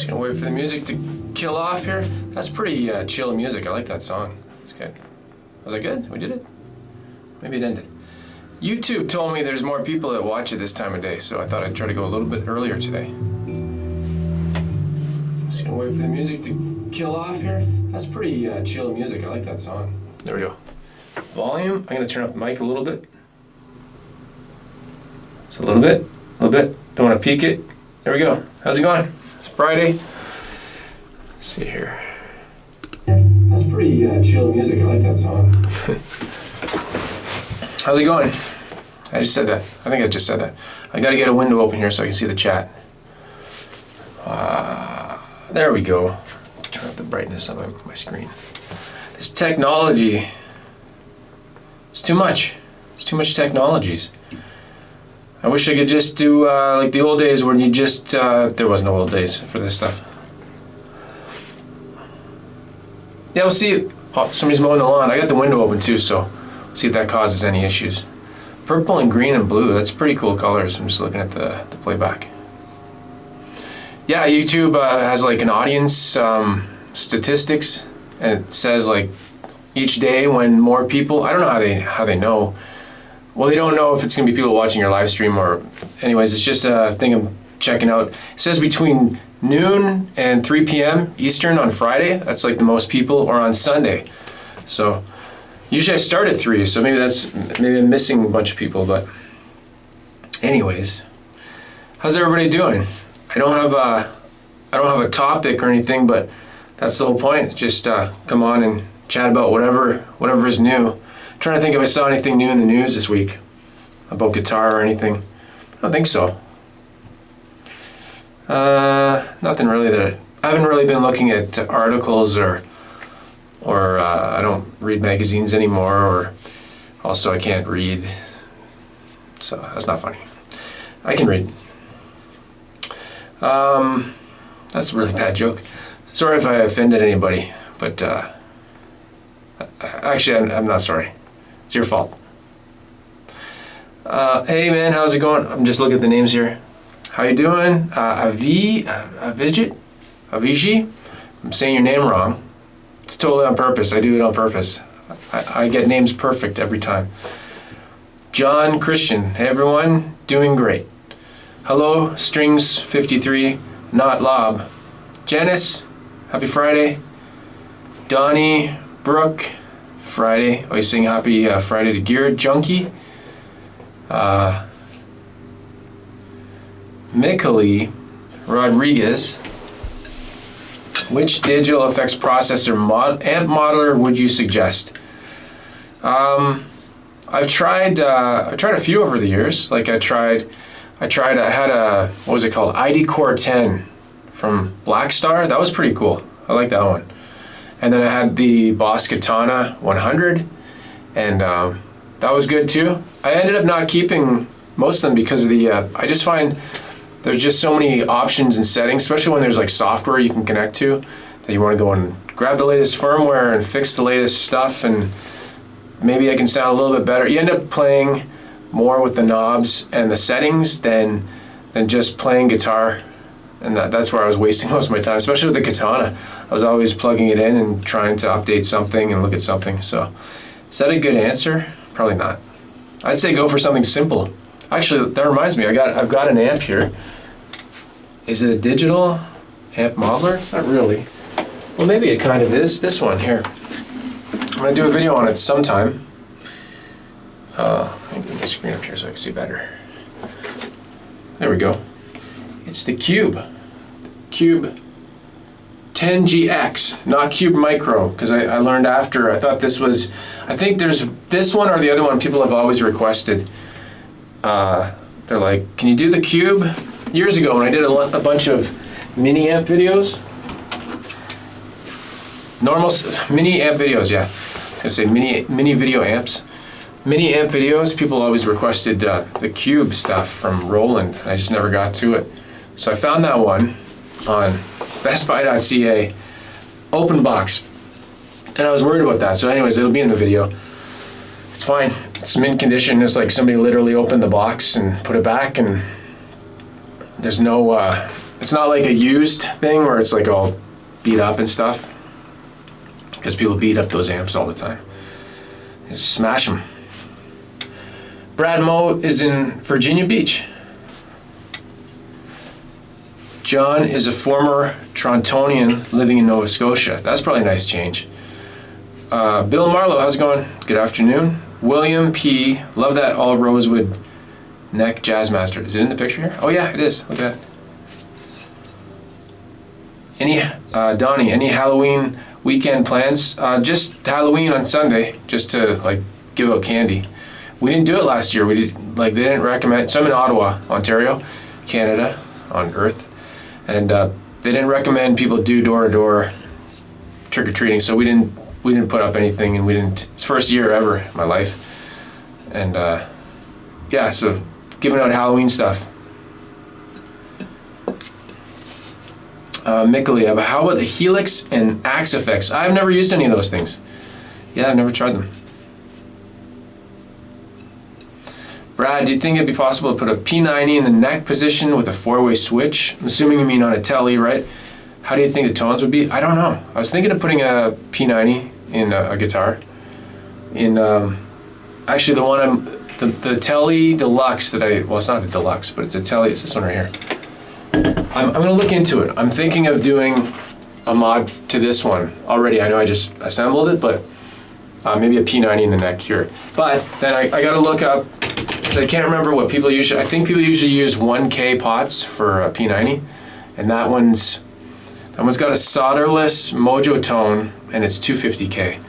Just gonna wait for the music to kill off here. That's pretty chill music. I like that song. It's good. Was that good? We did it? Maybe it ended. YouTube told me there's more people that watch it this time of day, so I thought I'd try to go a little bit earlier today. Just gonna wait for the music to kill off here. That's pretty chill music. I like that song. There we go. Volume. I'm gonna turn up the mic a little bit. Just a little bit. Don't want to peak it. There we go. How's it going? It's Friday. Let's see here. That's pretty chill music. I like that song. How's it going? I just said that. I think I just said that. I gotta get a window open here so I can see the chat. There we go. Turn up the brightness on my screen. This technology, it's too much. It's too much technologies. I wish I could just do like the old days when you just, there was no old days for this stuff. Yeah, we'll see. Oh, somebody's mowing the lawn. I got the window open too, so we'll see if that causes any issues. Purple and green and blue, that's pretty cool colors. I'm just looking at the playback. Yeah, YouTube has like an audience statistics, and it says like each day when more people, I don't know how they know. Well, they don't know if it's gonna be people watching your live stream or, anyways, it's just a thing I'm checking out. It says between noon and 3 p.m. Eastern on Friday, that's like the most people, or on Sunday. So usually I start at 3, so maybe I'm missing a bunch of people, but anyways, how's everybody doing? I don't have a topic or anything, but that's the whole point. It's just come on and chat about whatever is new. I'm trying to think if I saw anything new in the news this week about guitar or anything. I don't think so. Nothing really I haven't really been looking at articles or I don't read magazines anymore, or also I can't read, so that's not funny. I can read. That's a really bad joke. Sorry if I offended anybody, but actually I'm not sorry. It's your fault. Hey man, how's it going? I'm just looking at the names here. How you doing? Aviji? I'm saying your name wrong. It's totally on purpose. I do it on purpose. I get names perfect every time. John Christian. Hey everyone, doing great. Hello, Strings 53, not Lob. Janice, happy Friday. Donnie, Brooke, Friday. Oh, he's saying happy Friday to Gear Junkie. Mikali Rodriguez. Which digital effects processor amp modeler would you suggest? I've tried a few over the years. Like I had a, what was it called? ID Core 10 from Blackstar. That was pretty cool. I like that one. And then I had the Boss Katana 100, and that was good too. I ended up not keeping most of them because of the, I just find there's just so many options and settings, especially when there's like software you can connect to, that you want to go and grab the latest firmware and fix the latest stuff, and maybe I can sound a little bit better. You end up playing more with the knobs and the settings than just playing guitar, and that's where I was wasting most of my time, especially with the Katana. I was always plugging it in and trying to update something and look at something. So is that a good answer? Probably not. I'd say go for something simple. Actually, that reminds me, I've got an amp here. Is it a digital amp modeler? Not really. Well, maybe it kind of is. This one here. I'm gonna do a video on it sometime. Let me get my screen up here so I can see better. There we go. It's the Cube. Cube 10GX, not Cube Micro, because I learned after, I thought this was, I think there's this one or the other one people have always requested. They're like, can you do the Cube? Years ago when I did a bunch of mini amp videos. Normal mini amp videos, yeah. I was gonna say mini video amps. Mini amp videos, people always requested the Cube stuff from Roland. I just never got to it. So I found that one on bestbuy.ca, open box, and I was worried about that. So anyways, it'll be in the video. It's fine. It's mint condition. It's like somebody literally opened the box and put it back, and there's no It's not like a used thing where it's like all beat up and stuff, because people beat up those amps all the time. Just smash them. Brad Moe is in Virginia Beach. John is a former Torontonian living in Nova Scotia. That's probably a nice change. Bill Marlowe, how's it going? Good afternoon. William P. Love that all rosewood neck Jazzmaster. Is it in the picture here? Oh yeah, it is. Look at that. Donnie, any Halloween weekend plans? Just Halloween on Sunday, just to like give out candy. We didn't do it last year. They didn't recommend. So I'm in Ottawa, Ontario, Canada, on Earth, and they didn't recommend people do door-to-door trick or treating. So we didn't put up anything, and we didn't. It's the first year ever in my life, and yeah, so giving out Halloween stuff. Mickley, how about the Helix and Axe effects? I've never used any of those things. Yeah, I've never tried them. Brad, do you think it'd be possible to put a P90 in the neck position with a 4-way switch? I'm assuming you mean on a Tele, right? How do you think the tones would be? I don't know. I was thinking of putting a P90 in a guitar. Actually, the Tele Deluxe well, it's not a Deluxe, but it's a Tele. It's this one right here. I'm going to look into it. I'm thinking of doing a mod to this one already. I know I just assembled it, but maybe a P90 in the neck here. But then I got to look up, because I can't remember what people usually, I think people usually use 1K pots for a P90, and that one's got a solderless Mojo tone, and it's 250K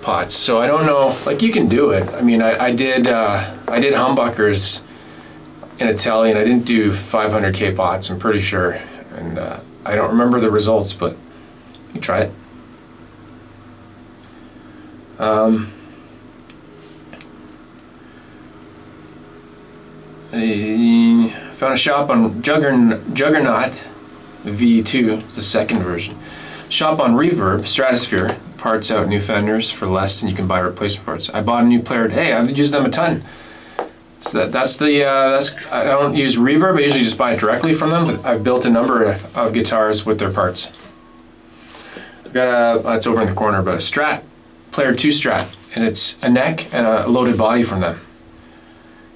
pots. So I don't know, like you can do it. I mean, I did humbuckers in a Tele, and I didn't do 500K pots, I'm pretty sure. And I don't remember the results, but you can try it. I found a shop on Juggernaut V2, it's the second version. Shop on Reverb, Stratosphere, parts out new Fenders for less than you can buy replacement parts. I bought a new player. Hey, I've used them a ton. So that's I don't use Reverb, I usually just buy it directly from them, but I've built a number of guitars with their parts. I've got it's over in the corner, but a Strat, Player 2 Strat, and it's a neck and a loaded body from them.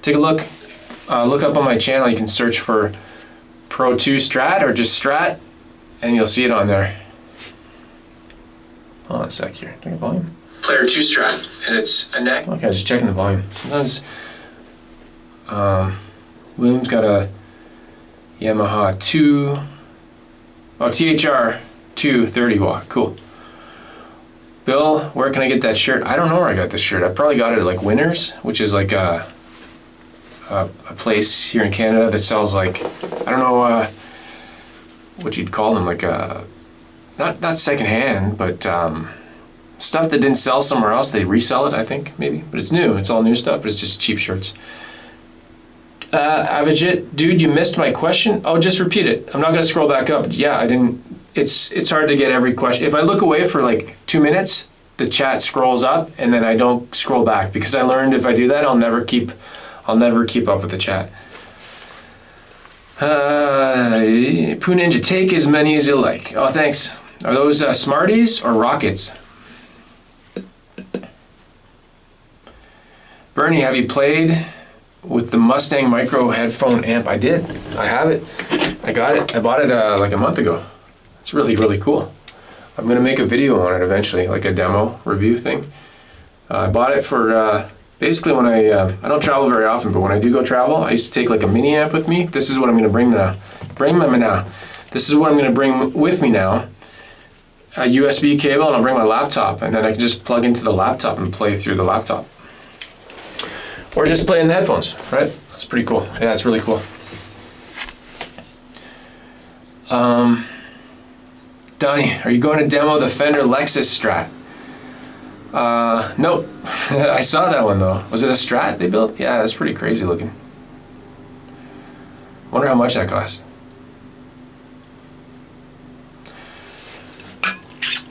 Take a look, look up on my channel, you can search for Pro 2 Strat or just Strat, and you'll see it on there. Hold on a sec here, do I get volume? Player 2 Strat, and it's a neck. Okay, just checking the volume. Sometimes William's got a Yamaha THR 230 watt. Cool. Bill, where can I get that shirt? I don't know where I got this shirt. I probably got it at like Winners, which is like a place here in Canada that sells like, I don't know what you'd call them, like not secondhand, but stuff that didn't sell somewhere else. They resell it, I think, maybe. But it's new. It's all new stuff, but it's just cheap shirts. Avijit, dude, you missed my question. Oh, just repeat it. I'm not gonna scroll back up. Yeah, I didn't. It's hard to get every question. If I look away for like 2 minutes, the chat scrolls up, and then I don't scroll back, because I learned if I do that, I'll never keep up with the chat. Poo Ninja, take as many as you like. Oh, thanks. Are those Smarties or Rockets? Bernie, have you played with the Mustang micro headphone amp? I did. I have it. I got it. I bought it like a month ago. It's really, really cool. I'm gonna make a video on it eventually, like a demo review thing. I bought it for basically when I don't travel very often, but when I do go travel, I used to take like a mini amp with me. This is what I'm gonna bring now. This is what I'm gonna bring with me now. A USB cable, and I'll bring my laptop, and then I can just plug into the laptop and play through the laptop. Or just play in the headphones, right? That's pretty cool. Yeah, it's really cool. Donnie, are you going to demo the Fender Lexus Strat? Nope. I saw that one though. Was it a Strat they built? Yeah, that's pretty crazy looking. Wonder how much that cost.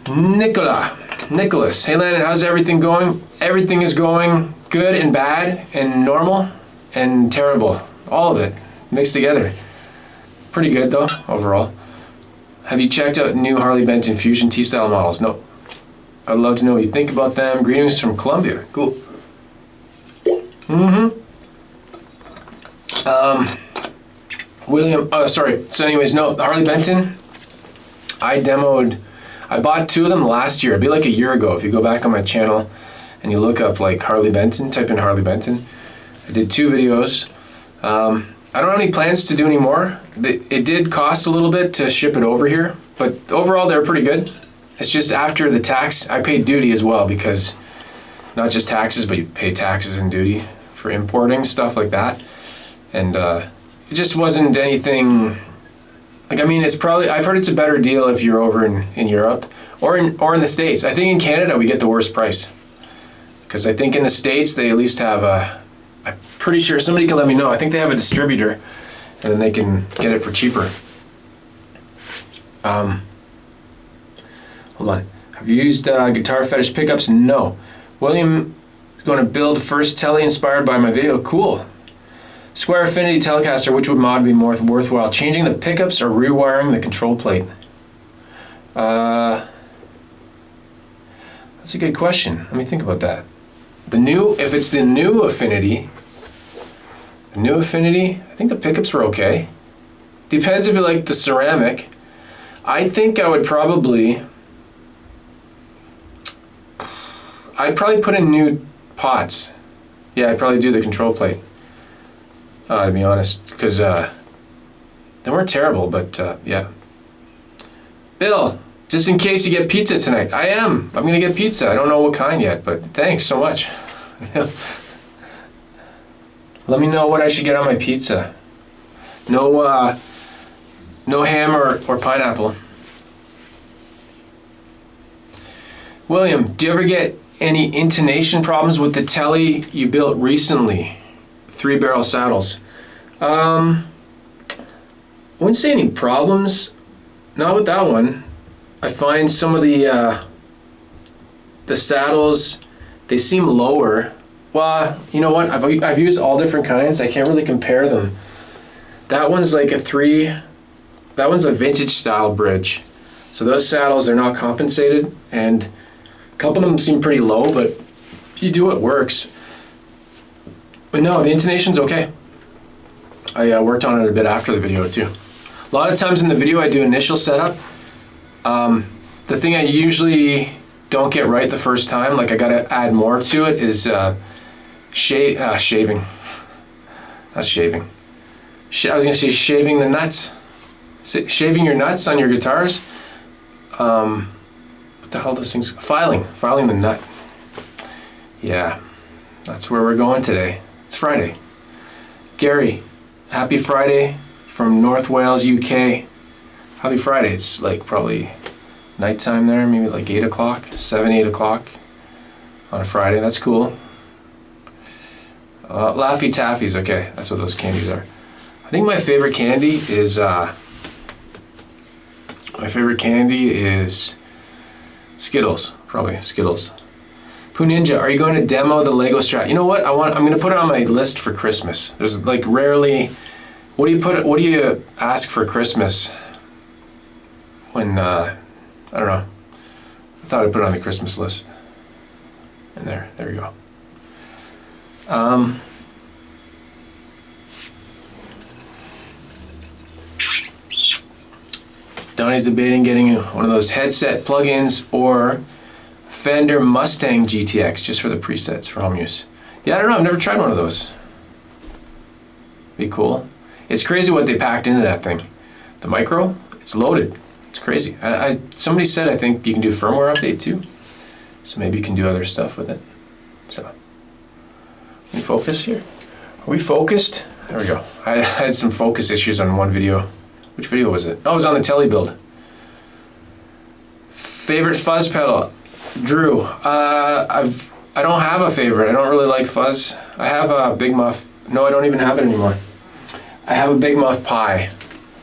Nicholas, hey Landon, how's everything going? Everything is going good and bad and normal and terrible. All of it mixed together. Pretty good though, overall. Have you checked out new Harley Benton Fusion T-style models? No. I'd love to know what you think about them. Greetings from Colombia. Cool. William, oh sorry. So anyways, no, the Harley Benton, I bought 2 of them last year. It'd be like a year ago. If you go back on my channel and you look up like Harley Benton, type in Harley Benton. I did 2 videos. I don't have any plans to do any more. It did cost a little bit to ship it over here, but overall they're pretty good. It's just after the tax, I paid duty as well, because not just taxes, but you pay taxes and duty for importing, stuff like that. And it just wasn't anything, like, I mean, it's probably, I've heard it's a better deal if you're over in Europe or in the States. I think in Canada we get the worst price, because I think in the States they at least have I'm pretty sure, somebody can let me know, I think they have a distributor and then they can get it for cheaper. Hold on. Have you used Guitar Fetish pickups? No. William is going to build first Tele inspired by my video. Cool. Squier Affinity Telecaster, which would mod be more worthwhile? Changing the pickups or rewiring the control plate? That's a good question. Let me think about that. If it's the new Affinity, I think the pickups are okay. Depends if you like the ceramic. I think I would probably, I'd probably put in new pots. Yeah, I'd probably do the control plate, to be honest, because they weren't terrible, but yeah. Bill, just in case you get pizza tonight. I'm gonna get pizza. I don't know what kind yet, but thanks so much. Let me know what I should get on my pizza. No ham or pineapple. William, do you ever get any intonation problems with the Tele you built recently? 3-barrel saddles. I wouldn't say any problems. Not with that one. I find some of the saddles, they seem lower. Well, you know what? I've used all different kinds. I can't really compare them. That one's like that one's a vintage style bridge. So those saddles, they're not compensated, and a couple of them seem pretty low, but if you do it, works. But no, the intonation's okay. I worked on it a bit after the video too. A lot of times in the video I do initial setup. The thing I usually don't get right the first time, like I gotta add more to it, is shaving. Not shaving. I was gonna say shaving the nuts. Shaving your nuts on your guitars. What the hell are those things? Filing the nut. Yeah, that's where we're going today. It's Friday. Gary, happy Friday from North Wales, UK. Happy Friday. It's like probably nighttime there, maybe like 8 o'clock, 8 o'clock on a Friday. That's cool. Laffy Taffies, okay, that's what those candies are. I think my favorite candy is Skittles, probably Skittles. Poo Ninja, are you going to demo the Lego Strat? You know what? I'm going to put it on my list for Christmas. There's like rarely. What do you ask for Christmas? When I don't know. I thought I'd put it on the Christmas list. And there we go. Donnie's debating getting one of those headset plugins or Fender Mustang GTX just for the presets for home use. Yeah, I don't know. I've never tried one of those. Be cool. It's crazy what they packed into that thing. The micro, it's loaded. It's crazy. Somebody said I think you can do firmware update too. So maybe you can do other stuff with it. So, can we focus here? Are we focused? There we go. I had some focus issues on one video. Which video was it? Oh, it was on the Tele build. Favorite fuzz pedal? Drew. I don't have a favorite. I don't really like fuzz. I have a Big Muff. No, I don't even have it anymore. I have a Big Muff Pi,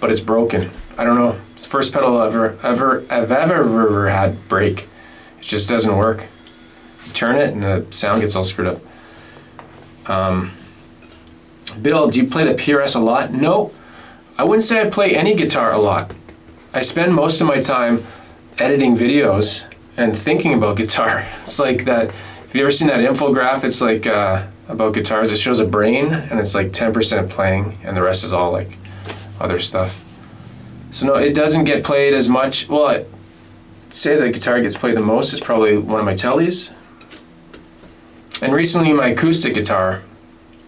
but it's broken. I don't know. It's the first pedal I've ever had break. It just doesn't work. You turn it and the sound gets all screwed up. Bill, do you play the PRS a lot? No. I wouldn't say I play any guitar a lot. I spend most of my time editing videos and thinking about guitar. It's like that, have you ever seen that infographic? It's like about guitars. It shows a brain and it's like 10% playing and the rest is all like other stuff. So no, it doesn't get played as much. Well, I'd say the guitar gets played the most is probably one of my Teles. And recently my acoustic guitar,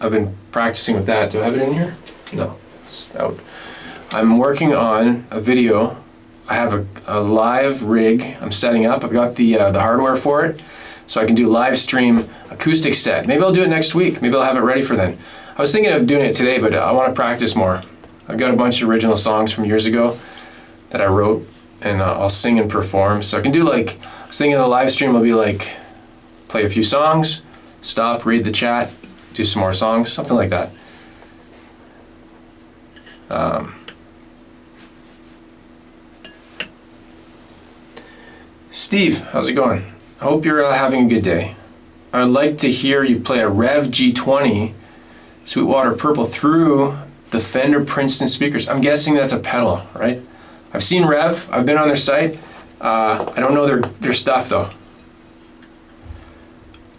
I've been practicing with that. Do I have it in here? No, it's out. I'm working on a video. I have a live rig I'm setting up. I've got the hardware for it, so I can do live stream acoustic set. Maybe I'll do it next week. Maybe I'll have it ready for then. I was thinking of doing it today, but I want to practice more. I've got a bunch of original songs from years ago that I wrote, and I'll sing and perform. So I can do like, I was thinking the live stream will be like, play a few songs, stop, read the chat, do some more songs, something like that. Steve, how's it going? I hope you're having a good day. I would like to hear you play a Rev G20 Sweetwater Purple through the Fender Princeton speakers. I'm guessing that's a pedal, right? I've seen Rev, I've been on their site. I don't know their stuff though.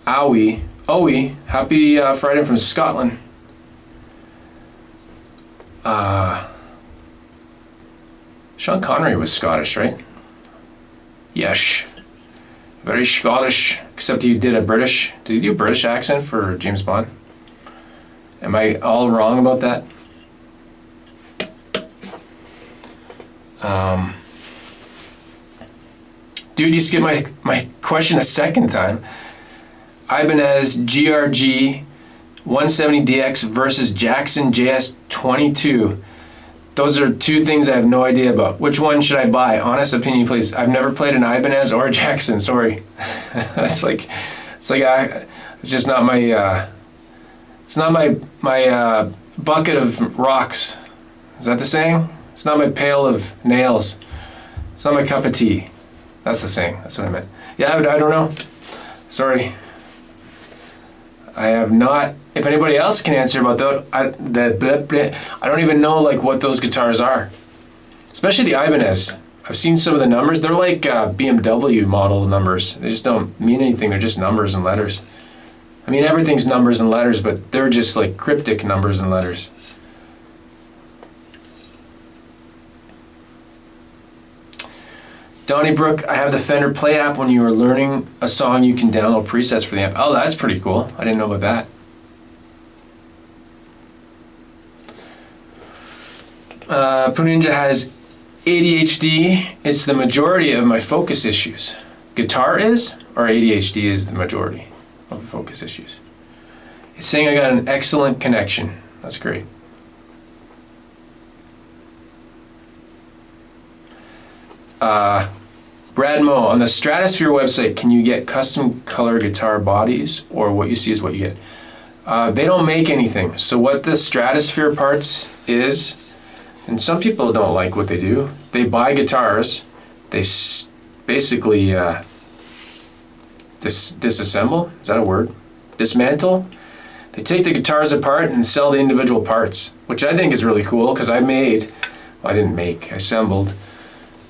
Owie, happy Friday from Scotland. Sean Connery was Scottish, right? Yes. Very Scottish, except he did a British. Did he do a British accent for James Bond? Am I all wrong about that? Dude, you skipped my question a second time. Ibanez GRG 170DX versus Jackson JS22. Those are two things I have no idea about. Which one should I buy? Honest opinion, please. I've never played an Ibanez or a Jackson. Sorry. It's just not my. It's not my bucket of rocks. Is that the saying? It's not my pail of nails. It's not my cup of tea. That's the saying. That's what I meant. Yeah, I don't know. Sorry. I have not. If anybody else can answer about that, I don't even know like what those guitars are. Especially the Ibanez. I've seen some of the numbers. They're like BMW model numbers. They just don't mean anything. They're just numbers and letters. I mean, everything's numbers and letters, but they're just like cryptic numbers and letters. Donnybrook, I have the Fender Play app. When you are learning a song, you can download presets for the amp. Oh, that's pretty cool. I didn't know about that. Puninja has ADHD. It's the majority of my focus issues. Guitar is, or ADHD is the majority of the focus issues. It's saying I got an excellent connection. That's great. Brad Moe, on the Stratosphere website, can you get custom color guitar bodies, or what you see is what you get? They don't make anything. So what the Stratosphere parts is, and some people don't like what they do, they buy guitars, they basically disassemble, is that a word? Dismantle. They take the guitars apart and sell the individual parts, which I think is really cool, because I assembled.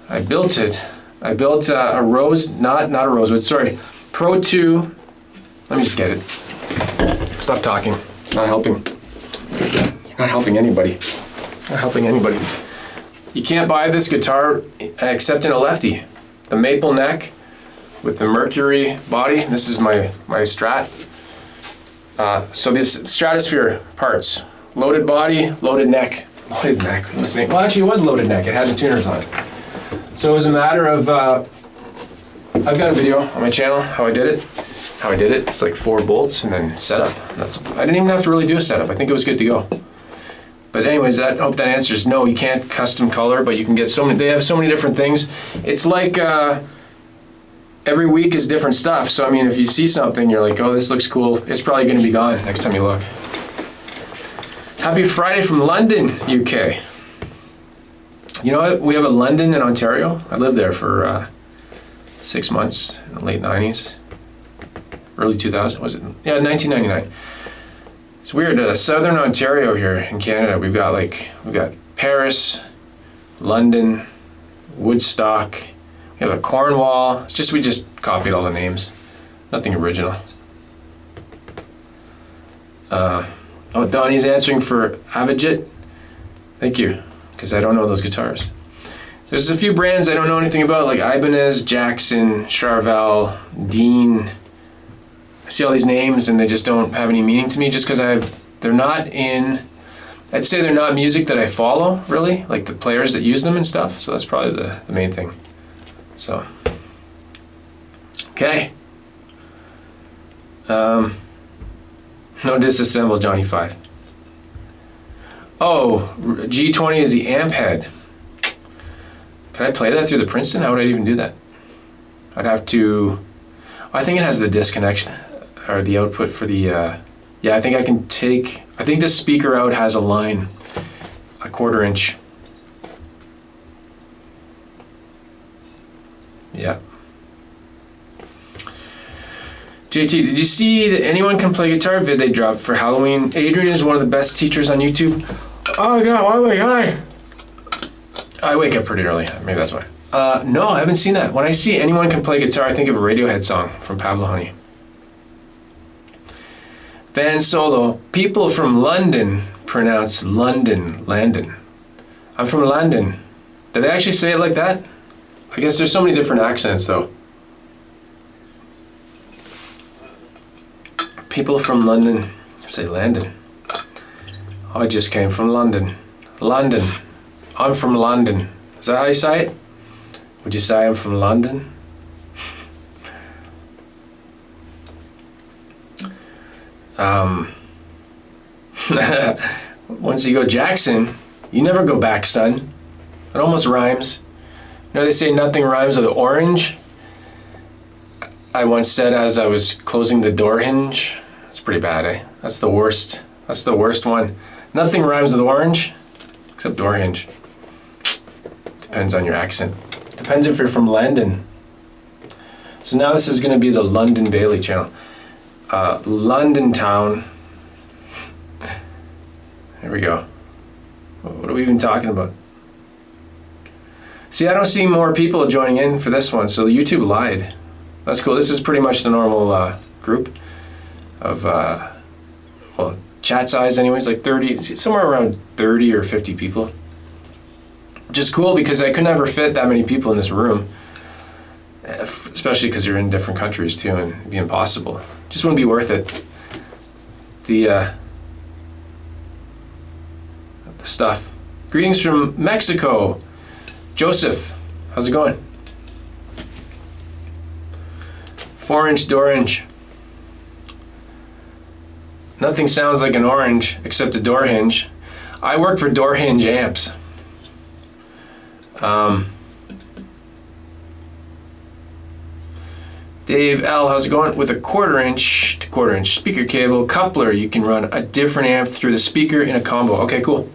I built it. I built a Rose, not a Rosewood, sorry, Pro 2. Let me just get it. Stop talking. It's not helping. You're not helping anybody. Not helping anybody. You can't buy this guitar except in a lefty. The maple neck with the Mercury body. This is my Strat. So these Stratosphere parts. Loaded body, loaded neck. Loaded neck. Well, actually it was loaded neck. It had the tuners on it. So it was a matter of, I've got a video on my channel, how I did it. It's like 4 bolts and then setup. I didn't even have to really do a setup. I think it was good to go. But anyways, I hope that answers no, you can't custom color, but you can get so many, they have so many different things. It's like every week is different stuff. So I mean, if you see something, you're like, oh, this looks cool. It's probably gonna be gone next time you look. Happy Friday from London, UK. You know what? We have a Landon in Ontario. I lived there for 6 months in the late 90s, early 2000s, was it? Yeah, 1999. It's weird. Southern Ontario here in Canada, we've got Paris, London, Woodstock. We have a Cornwall. It's just, we just copied all the names. Nothing original. Oh, Donnie's answering for Avigit. Thank you, because I don't know those guitars. There's a few brands I don't know anything about, like Ibanez, Jackson, Charvel, Dean. I see all these names and they just don't have any meaning to me just because they're not in, I'd say they're not music that I follow, really, like the players that use them and stuff. So that's probably the main thing. So, okay. No disassemble, Johnny 5. Oh, G20 is the amp head. Can I play that through the Princeton? How would I even do that? I'd have to, I think it has the disconnection, or the output for the, yeah, I think I can take, I think this speaker out has a line, a 1/4 inch. Yeah. JT, did you see that anyone can play guitar vid they dropped for Halloween? Adrian is one of the best teachers on YouTube. Oh God, why wake I wake up pretty early, maybe that's why. No, I haven't seen that. When I see anyone can play guitar, I think of a Radiohead song from Pablo Honey. Van Solo, people from London pronounce London, Landon. I'm from London. Did they actually say it like that? I guess there's so many different accents though. People from London say Landon. I just came from London. London. I'm from London. Is that how you say it? Would you say I'm from London? Once you go Jackson, you never go back, son. It almost rhymes. You know they say nothing rhymes with orange? I once said as I was closing the door hinge. That's pretty bad, eh? That's the worst. That's the worst one. Nothing rhymes with orange, except door hinge. Depends on your accent. Depends if you're from Landon. So now this is going to be the London Bailey channel. London Town. There we go. What are we even talking about? See, I don't see more people joining in for this one, so YouTube lied. That's cool. This is pretty much the normal group of, well, chat size anyways, like 30, somewhere around 30 or 50 people. Which is cool because I could never fit that many people in this room. Especially because you're in different countries too, and it'd be impossible. Just wouldn't be worth it. The stuff. Greetings from Mexico. Joseph, how's it going? 4-inch door hinge. Nothing sounds like an orange except a door hinge. I work for door hinge amps. Dave L, how's it going? With a 1/4 inch to 1/4 inch speaker cable coupler, you can run a different amp through the speaker in a combo. Okay, cool.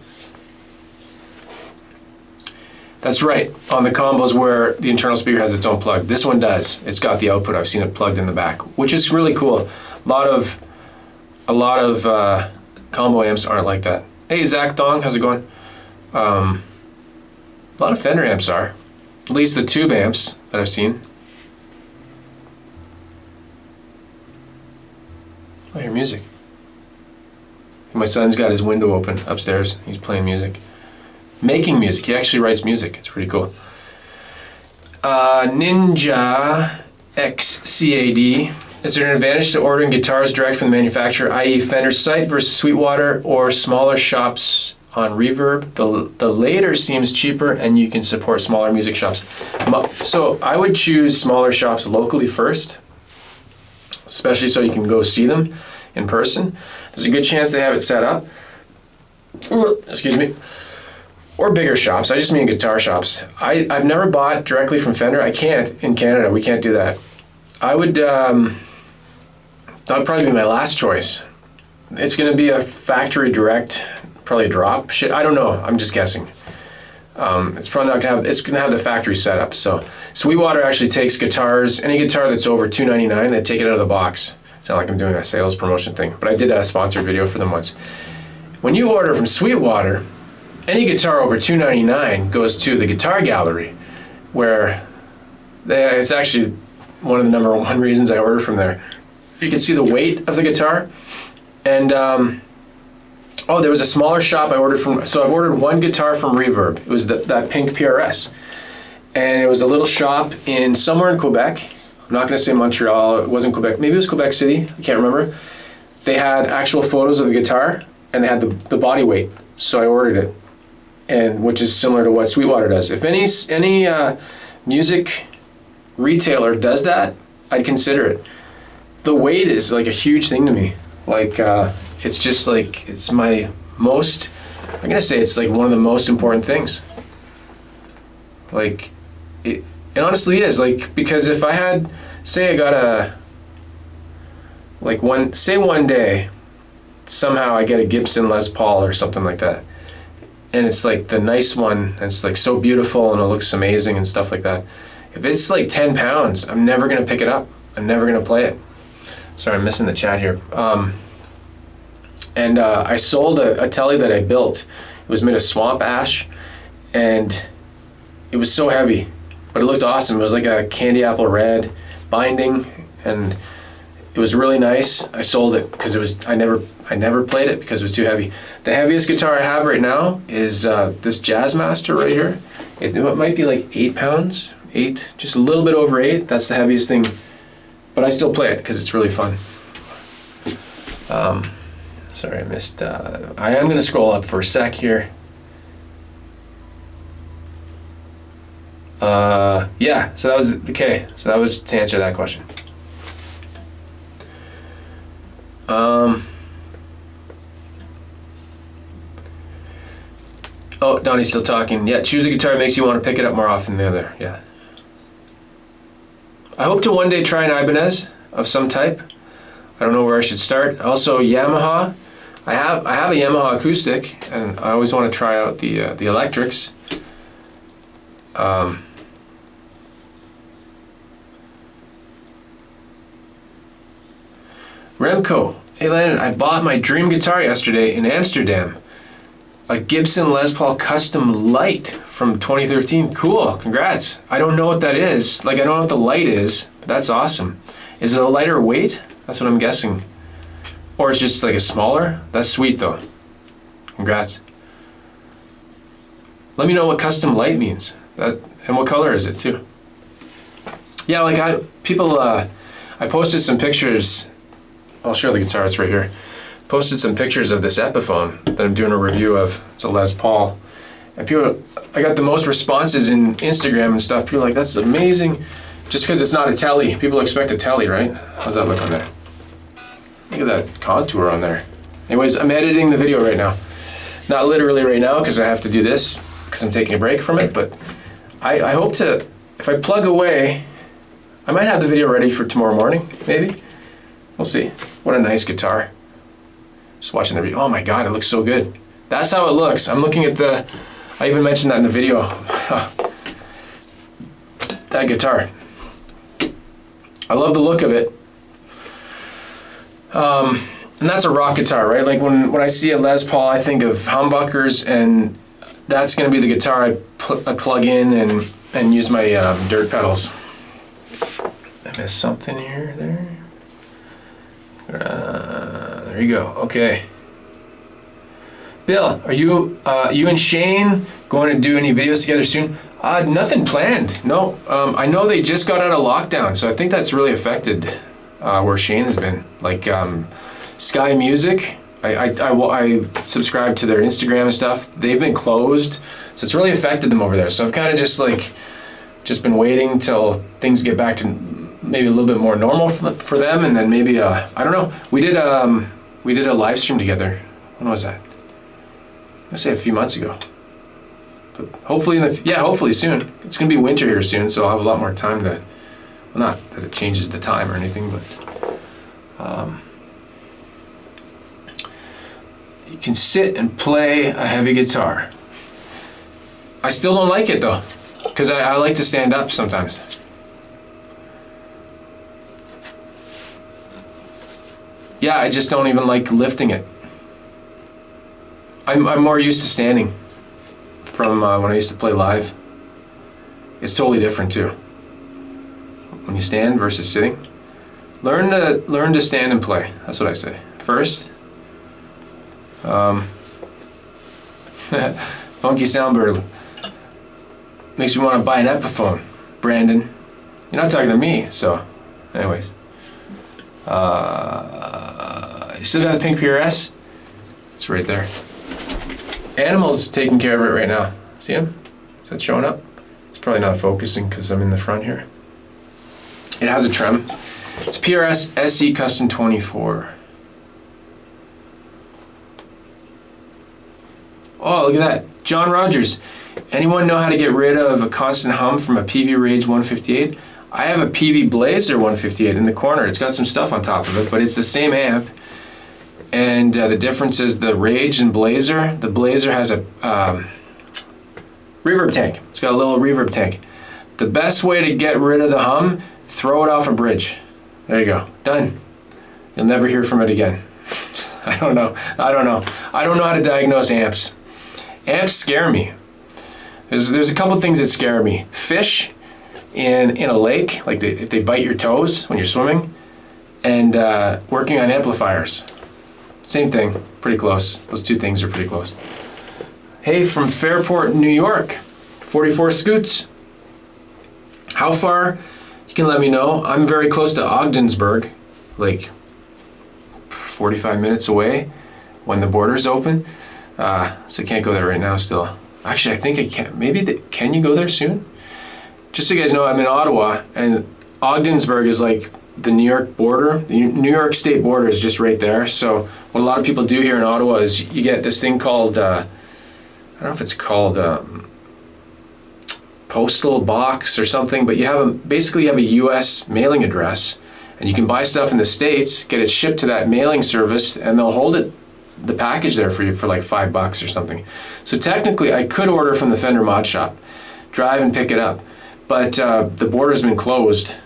That's right, on the combos where the internal speaker has its own plug. This one does. It's got the output. I've seen it plugged in the back, which is really cool. A lot of combo amps aren't like that. Hey, Zach Thong, how's it going? A lot of Fender amps are. At least the tube amps that I've seen. I hear music. My son's got his window open upstairs. He's playing music. Making music. He actually writes music. It's pretty cool. Ninja XCAD. Is there an advantage to ordering guitars direct from the manufacturer, i.e. Fender's site versus Sweetwater or smaller shops on Reverb? The later seems cheaper and you can support smaller music shops. So I would choose smaller shops locally first, especially so you can go see them in person. There's a good chance they have it set up. Excuse me. Or bigger shops. I just mean guitar shops. I've never bought directly from Fender. I can't in Canada. We can't do that. I would, that would probably be my last choice. It's going to be a factory direct, probably a drop. Shit, I don't know. I'm just guessing. It's probably not going to have, it's going to have the factory setup. So Sweetwater actually takes guitars, any guitar that's over $299, they take it out of the box. It's not like I'm doing a sales promotion thing, but I did a sponsored video for them once. When you order from Sweetwater, any guitar over $299 goes to the guitar gallery, where it's actually one of the number one reasons I order from there. You can see the weight of the guitar. And oh, there was a smaller shop I ordered from. So I've ordered one guitar from Reverb. It was that pink PRS, and it was a little shop in somewhere in Quebec. I'm not going to say Montreal. It wasn't Quebec. Maybe it was Quebec City. I can't remember. They had actual photos of the guitar, and they had the body weight. So I ordered it, and which is similar to what Sweetwater does. If any music retailer does that, I'd consider it. The weight is like a huge thing to me. Like it's just like, it's my most, I'm gonna say it's like one of the most important things. Like it honestly is, like, because if I had, say I got one day somehow I get a Gibson Les Paul or something like that, and it's like the nice one, and it's like so beautiful and it looks amazing and stuff like that. If it's like 10 pounds, I'm never gonna pick it up. I'm never gonna play it. Sorry, I'm missing the chat here. And I sold a Tele that I built. It was made of swamp ash, and it was so heavy, but it looked awesome. It was like a candy apple red binding, and it was really nice. I sold it because it was, I never played it because it was too heavy. The heaviest guitar I have right now is this Jazzmaster right here. It might be like 8 pounds, just a little bit over 8. That's the heaviest thing, but I still play it because it's really fun. Sorry, I missed, I am gonna scroll up for a sec here. Yeah, so that was, okay, so that was to answer that question. Oh, Donnie's still talking. Yeah, choose a guitar makes you want to pick it up more often than the other, yeah. I hope to one day try an Ibanez of some type. I don't know where I should start. Also, Yamaha. I have a Yamaha acoustic, and I always want to try out the electrics. Remco, hey Landon, I bought my dream guitar yesterday in Amsterdam. A Gibson Les Paul Custom Light from 2013. Cool, congrats. I don't know what that is. Like, I don't know what the light is, but that's awesome. Is it a lighter weight? That's what I'm guessing. Or it's just like a smaller? That's sweet though. Congrats. Let me know what custom light means. And what color is it too? Yeah, like I posted some pictures. I'll show the guitar, it's right here. Posted some pictures of this Epiphone that I'm doing a review of. It's a Les Paul. And people, I got the most responses in Instagram and stuff. People are like, that's amazing. Just because it's not a Tele. People expect a Tele, right? How's that look on there? Look at that contour on there. Anyways, I'm editing the video right now. Not literally right now because I have to do this because I'm taking a break from it, but I hope to, if I plug away, I might have the video ready for tomorrow morning, maybe. We'll see. What a nice guitar. Just watching the video. Oh my God, it looks so good. That's how it looks. I'm looking at I even mentioned that in the video. That guitar. I love the look of it. And that's a rock guitar, right? Like when I see a Les Paul, I think of humbuckers, and that's going to be the guitar I plug in and use my dirt pedals. I missed something here, there. There you go. Okay. Bill, are you and Shane going to do any videos together soon? Nothing planned. No. I know they just got out of lockdown, so I think that's really affected where Shane has been. Like Sky Music, I subscribe to their Instagram and stuff. They've been closed, so it's really affected them over there. So I've kind of just been waiting till things get back to maybe a little bit more normal for them, and then maybe I don't know. We did a live stream together. When was that? I'd say a few months ago. But hopefully hopefully soon. It's gonna be winter here soon, so I'll have a lot more time to. Well, not that it changes the time or anything, but you can sit and play a heavy guitar. I still don't like it though, because I like to stand up sometimes. Yeah, I just don't even like lifting it. I'm more used to standing. from when I used to play live. It's totally different too. When you stand versus sitting. Learn to stand and play. That's what I say. First, funky soundboard makes me want to buy an Epiphone. Brandon, you're not talking to me. So, anyways, you still got the pink PRS? It's right there. Animal's taking care of it right now. See him? Is that showing up? It's probably not focusing because I'm in the front here. It has a trem. It's PRS SE Custom 24. Oh, look at that. John Rogers. Anyone know how to get rid of a constant hum from a PV Rage 158? I have a PV Blazer 158 in the corner. It's got some stuff on top of it, but it's the same amp. And the difference is the Rage and Blazer. The Blazer has a reverb tank. It's got a little reverb tank. The best way to get rid of the hum, throw it off a bridge. There you go. Done. You'll never hear from it again. I don't know. I don't know how to diagnose amps. Amps scare me. There's a couple things that scare me. Fish in a lake, like if they bite your toes when you're swimming, and working on amplifiers. Same thing, pretty close. Those two things are pretty close. Hey, from Fairport, New York, 44 Scoots. How far? You can let me know. I'm very close to Ogdensburg, like 45 minutes away when the border's open. So I can't go there right now still. Actually, I think I can. Maybe, can you go there soon? Just so you guys know, I'm in Ottawa, and Ogdensburg is like the New York border. The New York state border is just right there. So what a lot of people do here in Ottawa is you get this thing called, I don't know if it's called postal box or something, but basically you have a US mailing address, and you can buy stuff in the States, get it shipped to that mailing service, and they'll hold the package there for you for like $5 or something. So technically I could order from the Fender Mod Shop, drive and pick it up, but the border's been closed.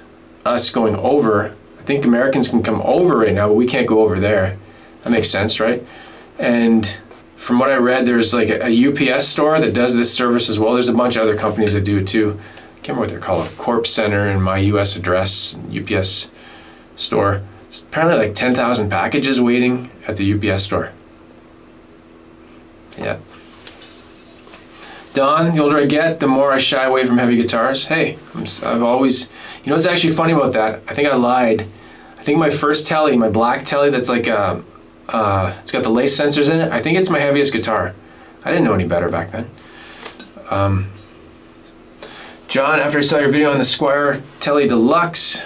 Us going over, I think Americans can come over right now, but we can't go over there. That makes sense, right? And from what I read, there's like a UPS store that does this service as well. There's a bunch of other companies that do it too. I can't remember what they're called, Corp Center and My US Address, UPS store. It's apparently like 10,000 packages waiting at the UPS store. Yeah. Don, the older I get, the more I shy away from heavy guitars. Hey, I've always, you know what's actually funny about that? I think I lied. I think my first Tele, my black Tele that's like it's got the lace sensors in it, I think it's my heaviest guitar. I didn't know any better back then. John, after I saw your video on the Squier Tele Deluxe,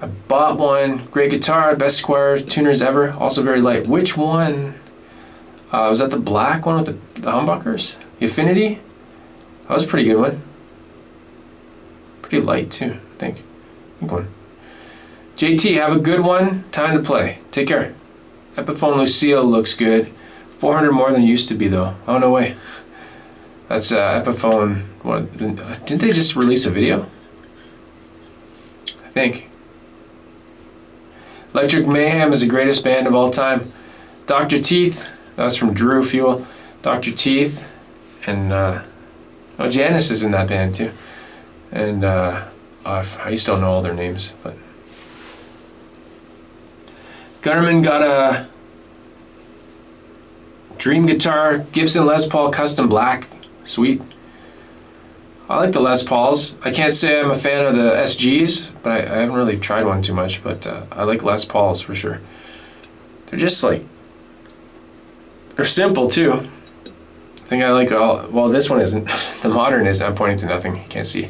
I bought one. Great guitar, best Squier tuners ever, also very light. Which one? Was that the black one with the humbuckers? The Affinity? That was a pretty good one. Pretty light too, I think. Good one. JT, have a good one. Time to play. Take care. Epiphone Lucille looks good. 400 more than it used to be though. Oh, no way. That's Epiphone. What? Didn't they just release a video? I think. Electric Mayhem is the greatest band of all time. Dr. Teeth. That's from Drew Fuel. Dr. Teeth. And Janice is in that band too. And I just don't know all their names, but Gunnerman got a Dream Guitar Gibson Les Paul Custom Black. Sweet. I like the Les Pauls. I can't say I'm a fan of the SGs, but I haven't really tried one too much, but I like Les Pauls for sure. They're just like, they're simple too. I think I like well, this one isn't. The Modern is, I'm pointing to nothing, you can't see.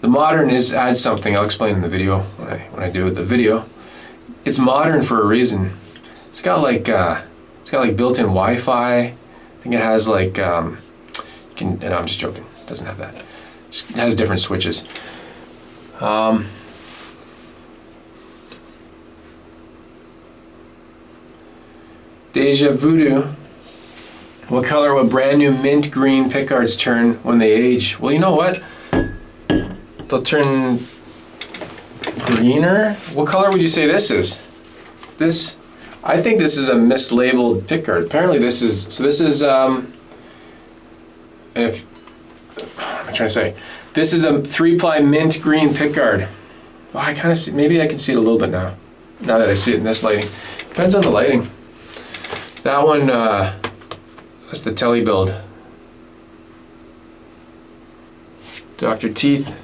The Modern adds something. I'll explain in the video when I do the video. It's modern for a reason. It's got like built-in Wi-Fi. I think it has like you can. And I'm just joking. It doesn't have that. It has different switches. Deja Voodoo. What color will brand new mint green pickguards turn when they age? Well, you know what? They'll turn greener. What color would you say this is? This, I think this is a mislabeled pickguard. Apparently this is, so this is And if, what am I trying to say? This is a 3-ply mint green pickguard. Well, I kind of see, maybe I can see it a little bit now that I see it in this lighting. Depends on the lighting. That one, that's the Tele build. Dr. Teeth.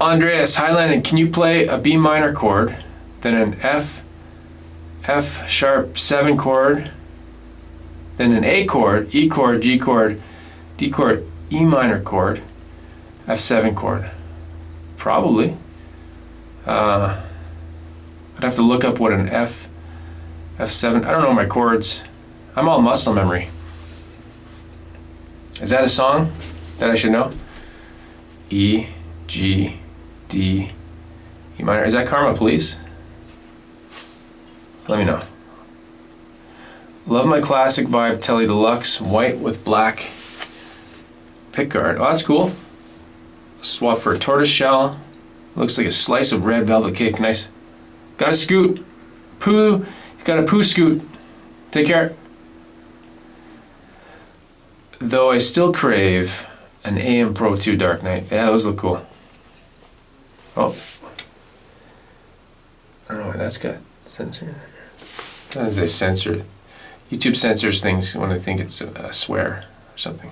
Andreas, hi Landon, can you play a B minor chord, then an F sharp 7 chord, then an A chord, E chord, G chord, D chord, E minor chord, F7 chord? Probably. I'd have to look up what an F7, I don't know my chords. I'm all muscle memory. Is that a song that I should know? E, G, D, E minor. Is that Karma Police? Let me know. Love my classic vibe Tele Deluxe, white with black pickguard. Oh, that's cool. Swap for a tortoise shell. Looks like a slice of red velvet cake. Nice. Got a scoot. Poo. Got a poo scoot. Take care. Though I still crave an AM Pro 2 Dark Knight. Yeah, those look cool. Oh. I don't know why that's got censored. That is a censored. YouTube censors things when they think it's a swear or something.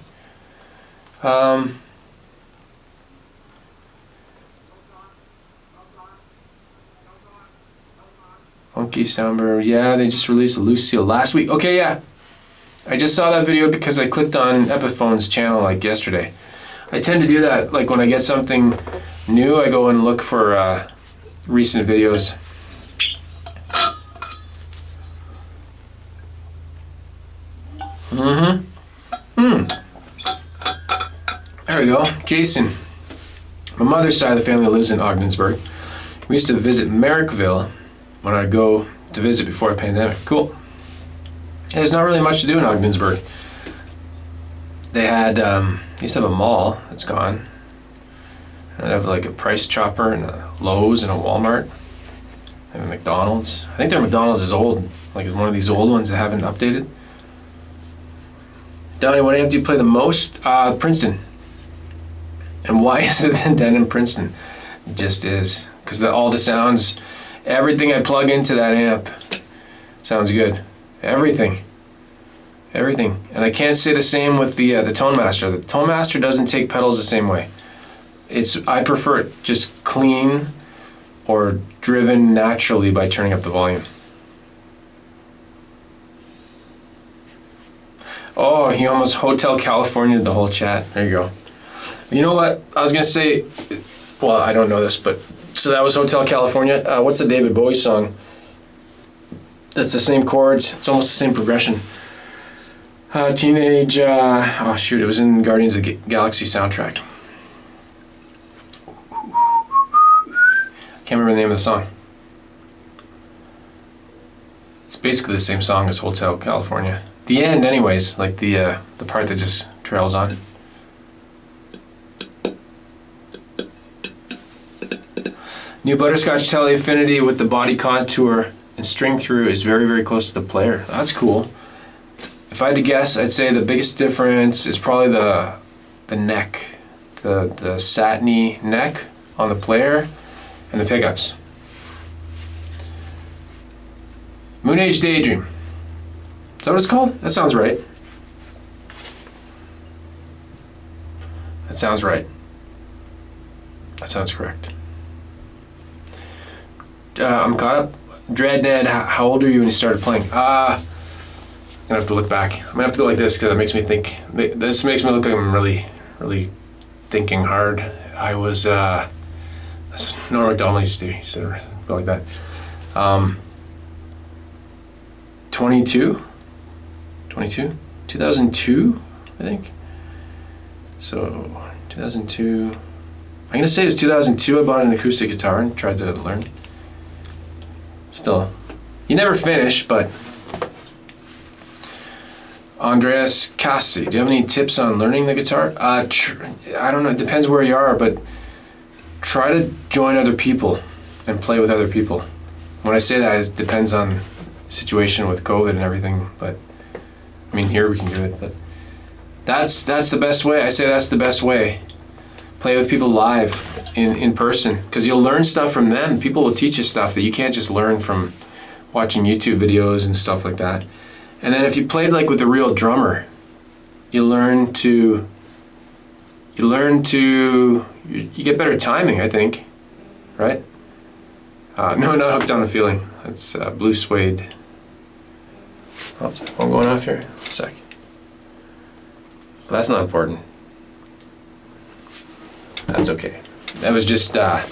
Funky Soundbar. Yeah, they just released a loose seal last week. Okay, yeah. I just saw that video because I clicked on Epiphone's channel like yesterday. I tend to do that, like when I get something new, I go and look for recent videos. There we go. Jason. My mother's side of the family lives in Ogdensburg. We used to visit Merrickville when I'd go to visit before the pandemic. Cool. There's not really much to do in Ogdensburg. They had, used to have a mall that's gone. And they have like a Price Chopper and a Lowe's and a Walmart. They have a McDonald's. I think their McDonald's is old, like one of these old ones that haven't updated. Donnie, what amp do you play the most? Princeton. And why is it then in Princeton? It just is. Because all the sounds, everything I plug into that amp sounds good. Everything. Everything. And I can't say the same with the Tone Master. The Tone Master doesn't take pedals the same way. I prefer it just clean or driven naturally by turning up the volume. Oh, he almost Hotel California the whole chat. There you go. You know what? I was going to say, well, I don't know this, but so that was Hotel California. What's the David Bowie song? That's the same chords. It's almost the same progression. Teenage, oh shoot, it was in Guardians of the Galaxy soundtrack. Can't remember the name of the song. It's basically the same song as Hotel California. The end, anyways, like the part that just trails on. New Butterscotch Tele Affinity with the body contour and string through is very, very close to the player. That's cool. If I had to guess, I'd say the biggest difference is probably the neck, the satiny neck on the player and the pickups. Moon Age Daydream. Is that what it's called? That sounds right. That sounds right. That sounds correct. I'm caught up. Dreadned, how old are you when you started playing? I'm gonna have to look back. I'm gonna have to go like this because it makes me think. This makes me look like I'm really, really thinking hard. I was, Norm MacDonald used to sort of go like that. 22? 2002, I think. So, 2002. I'm gonna say it was 2002 I bought an acoustic guitar and tried to learn. Still, you never finish, but Andreas Cassi, do you have any tips on learning the guitar? I don't know, it depends where you are, but try to join other people and play with other people. When I say that, it depends on situation with COVID and everything. But I mean, here we can do it. But that's the best way. I say that's the best way. Play with people live in person, because you'll learn stuff from them. People will teach you stuff that you can't just learn from watching YouTube videos and stuff like that. And then if you played like with a real drummer, you get better timing, I think, right? No, not Hooked on a Feeling. That's Blue Suede. Oh, phone going off here. A sec. Well, that's not important. That's okay. That was just the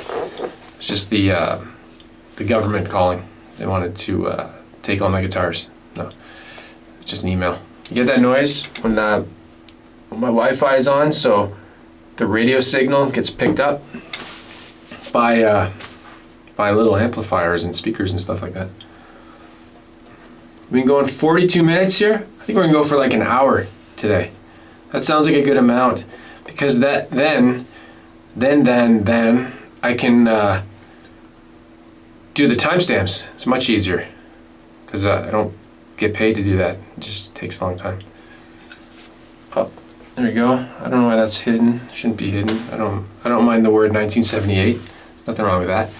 government calling. They wanted to take all my guitars. No, it's just an email. You get that noise when my Wi-Fi is on, so the radio signal gets picked up by little amplifiers and speakers and stuff like that. We've been going 42 minutes here. I think we're gonna go for like an hour today. That sounds like a good amount, because then I can do the timestamps. It's much easier, because I don't get paid to do that. It just takes a long time. Oh, there we go. I don't know why that's hidden. Shouldn't be hidden. I don't mind the word 1978. There's nothing wrong with that.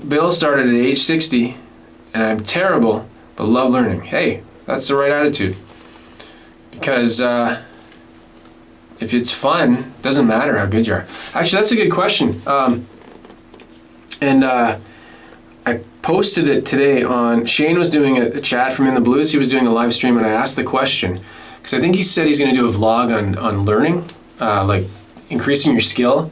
Bill started at age 60, and I'm terrible, but love learning. Hey, that's the right attitude. Because if it's fun, it doesn't matter how good you are. Actually, that's a good question. I posted it today on, Shane was doing a chat from In the Blues. He was doing a live stream, and I asked the question, because I think he said he's going to do a vlog on learning, like increasing your skill.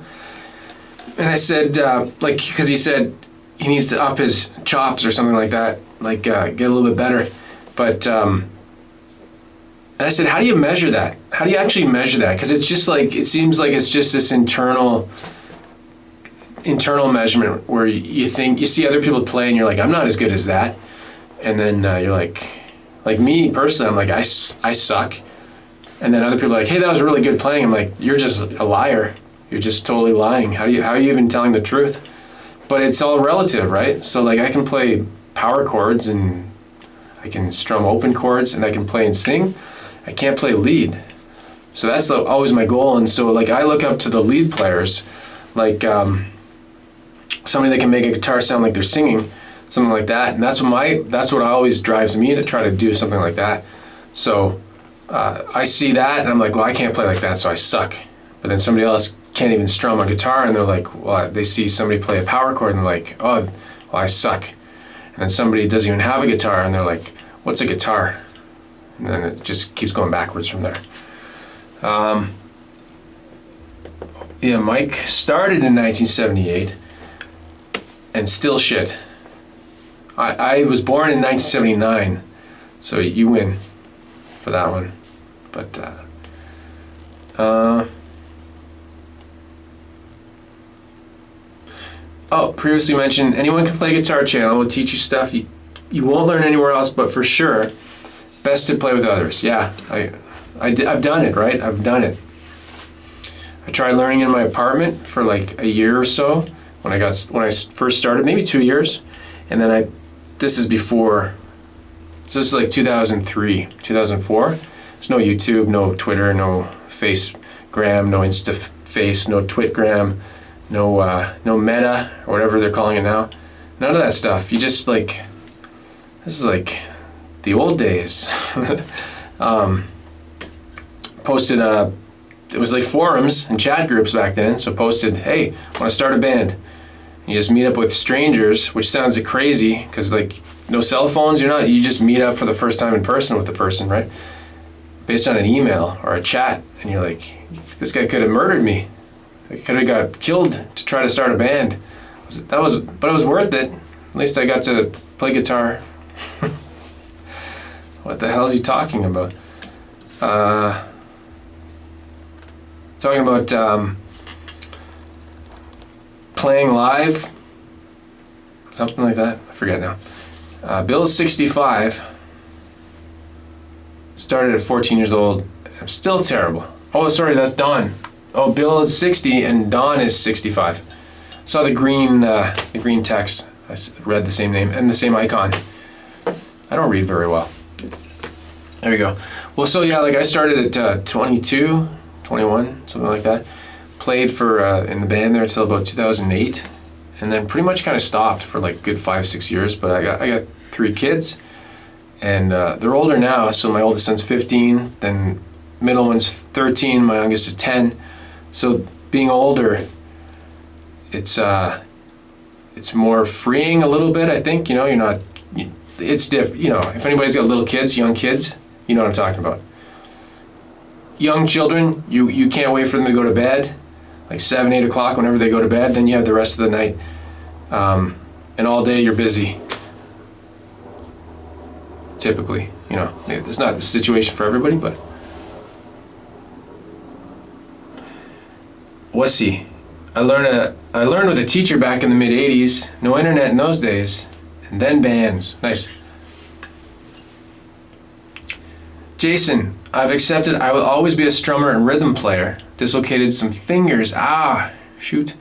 And I said, because he said he needs to up his chops or something like that, like get a little bit better. But and I said, how do you measure that? How do you actually measure that? Because it's just like, it seems like it's just this internal measurement where you see other people play and you're like, I'm not as good as that. And then you're like me personally, I'm like, I suck. And then other people are like, hey, that was really good playing. I'm like, you're just a liar. You're just totally lying. How are you even telling the truth? But it's all relative, right? So like, I can play power chords and I can strum open chords and I can play and sing. I can't play lead. So that's always my goal. And so like, I look up to the lead players, like somebody that can make a guitar sound like they're singing, something like that. And that's what always drives me to try to do something like that. So I see that and I'm like, well, I can't play like that, so I suck. But then somebody else can't even strum a guitar and they're like, well, they see somebody play a power chord and they're like, oh, well, I suck. And then somebody doesn't even have a guitar and they're like, what's a guitar? And then it just keeps going backwards from there. Yeah, Mike started in 1978 and still shit. I was born in 1979, so you win for that one. But oh, previously mentioned, anyone can play Guitar Channel. Will teach you stuff you won't learn anywhere else, but for sure, best to play with others. Yeah, I've done it, right? I've done it. I tried learning in my apartment for like a year or so when I first started, maybe 2 years, and then this is like 2003, 2004. There's no YouTube, no Twitter, no Facegram, no InstaFace, no Twitgram, no Meta, or whatever they're calling it now. None of that stuff. You just like, this is like the old days. Posted it was like forums and chat groups back then, so posted, hey, want to start a band. You just meet up with strangers, which sounds crazy, because like no cell phones, you just meet up for the first time in person with the person, right? Based on an email or a chat, and you're like, this guy could have murdered me. I could have got killed to try to start a band. But it was worth it. At least I got to play guitar. What the hell is he talking about? Talking about playing live, something like that. I forget now. Bill's 65. Started at 14 years old. I'm still terrible. Oh, sorry, that's Don. Oh, Bill is 60 and Don is 65. Saw the green text. I read the same name and the same icon. I don't read very well. There we go. Well, so yeah, like I started at 22, 21, something like that. Played for in the band there till about 2008, and then pretty much kind of stopped for like good 5-6 years. But I got 3 kids, and they're older now. So my oldest son's 15, then middle one's 13, my youngest is 10. So being older, it's more freeing a little bit. I think, you know, you're not. It's different. You know, if anybody's got little kids, young kids, you know what I'm talking about. Young children, you can't wait for them to go to bed, like 7, 8 o'clock, whenever they go to bed. Then you have the rest of the night, and all day you're busy. Typically, you know, it's not the situation for everybody, but wussy. I learned with a teacher back in the mid '80s. No internet in those days, and then bands. Nice. Jason, I've accepted I will always be a strummer and rhythm player. Dislocated some fingers. Ah, shoot.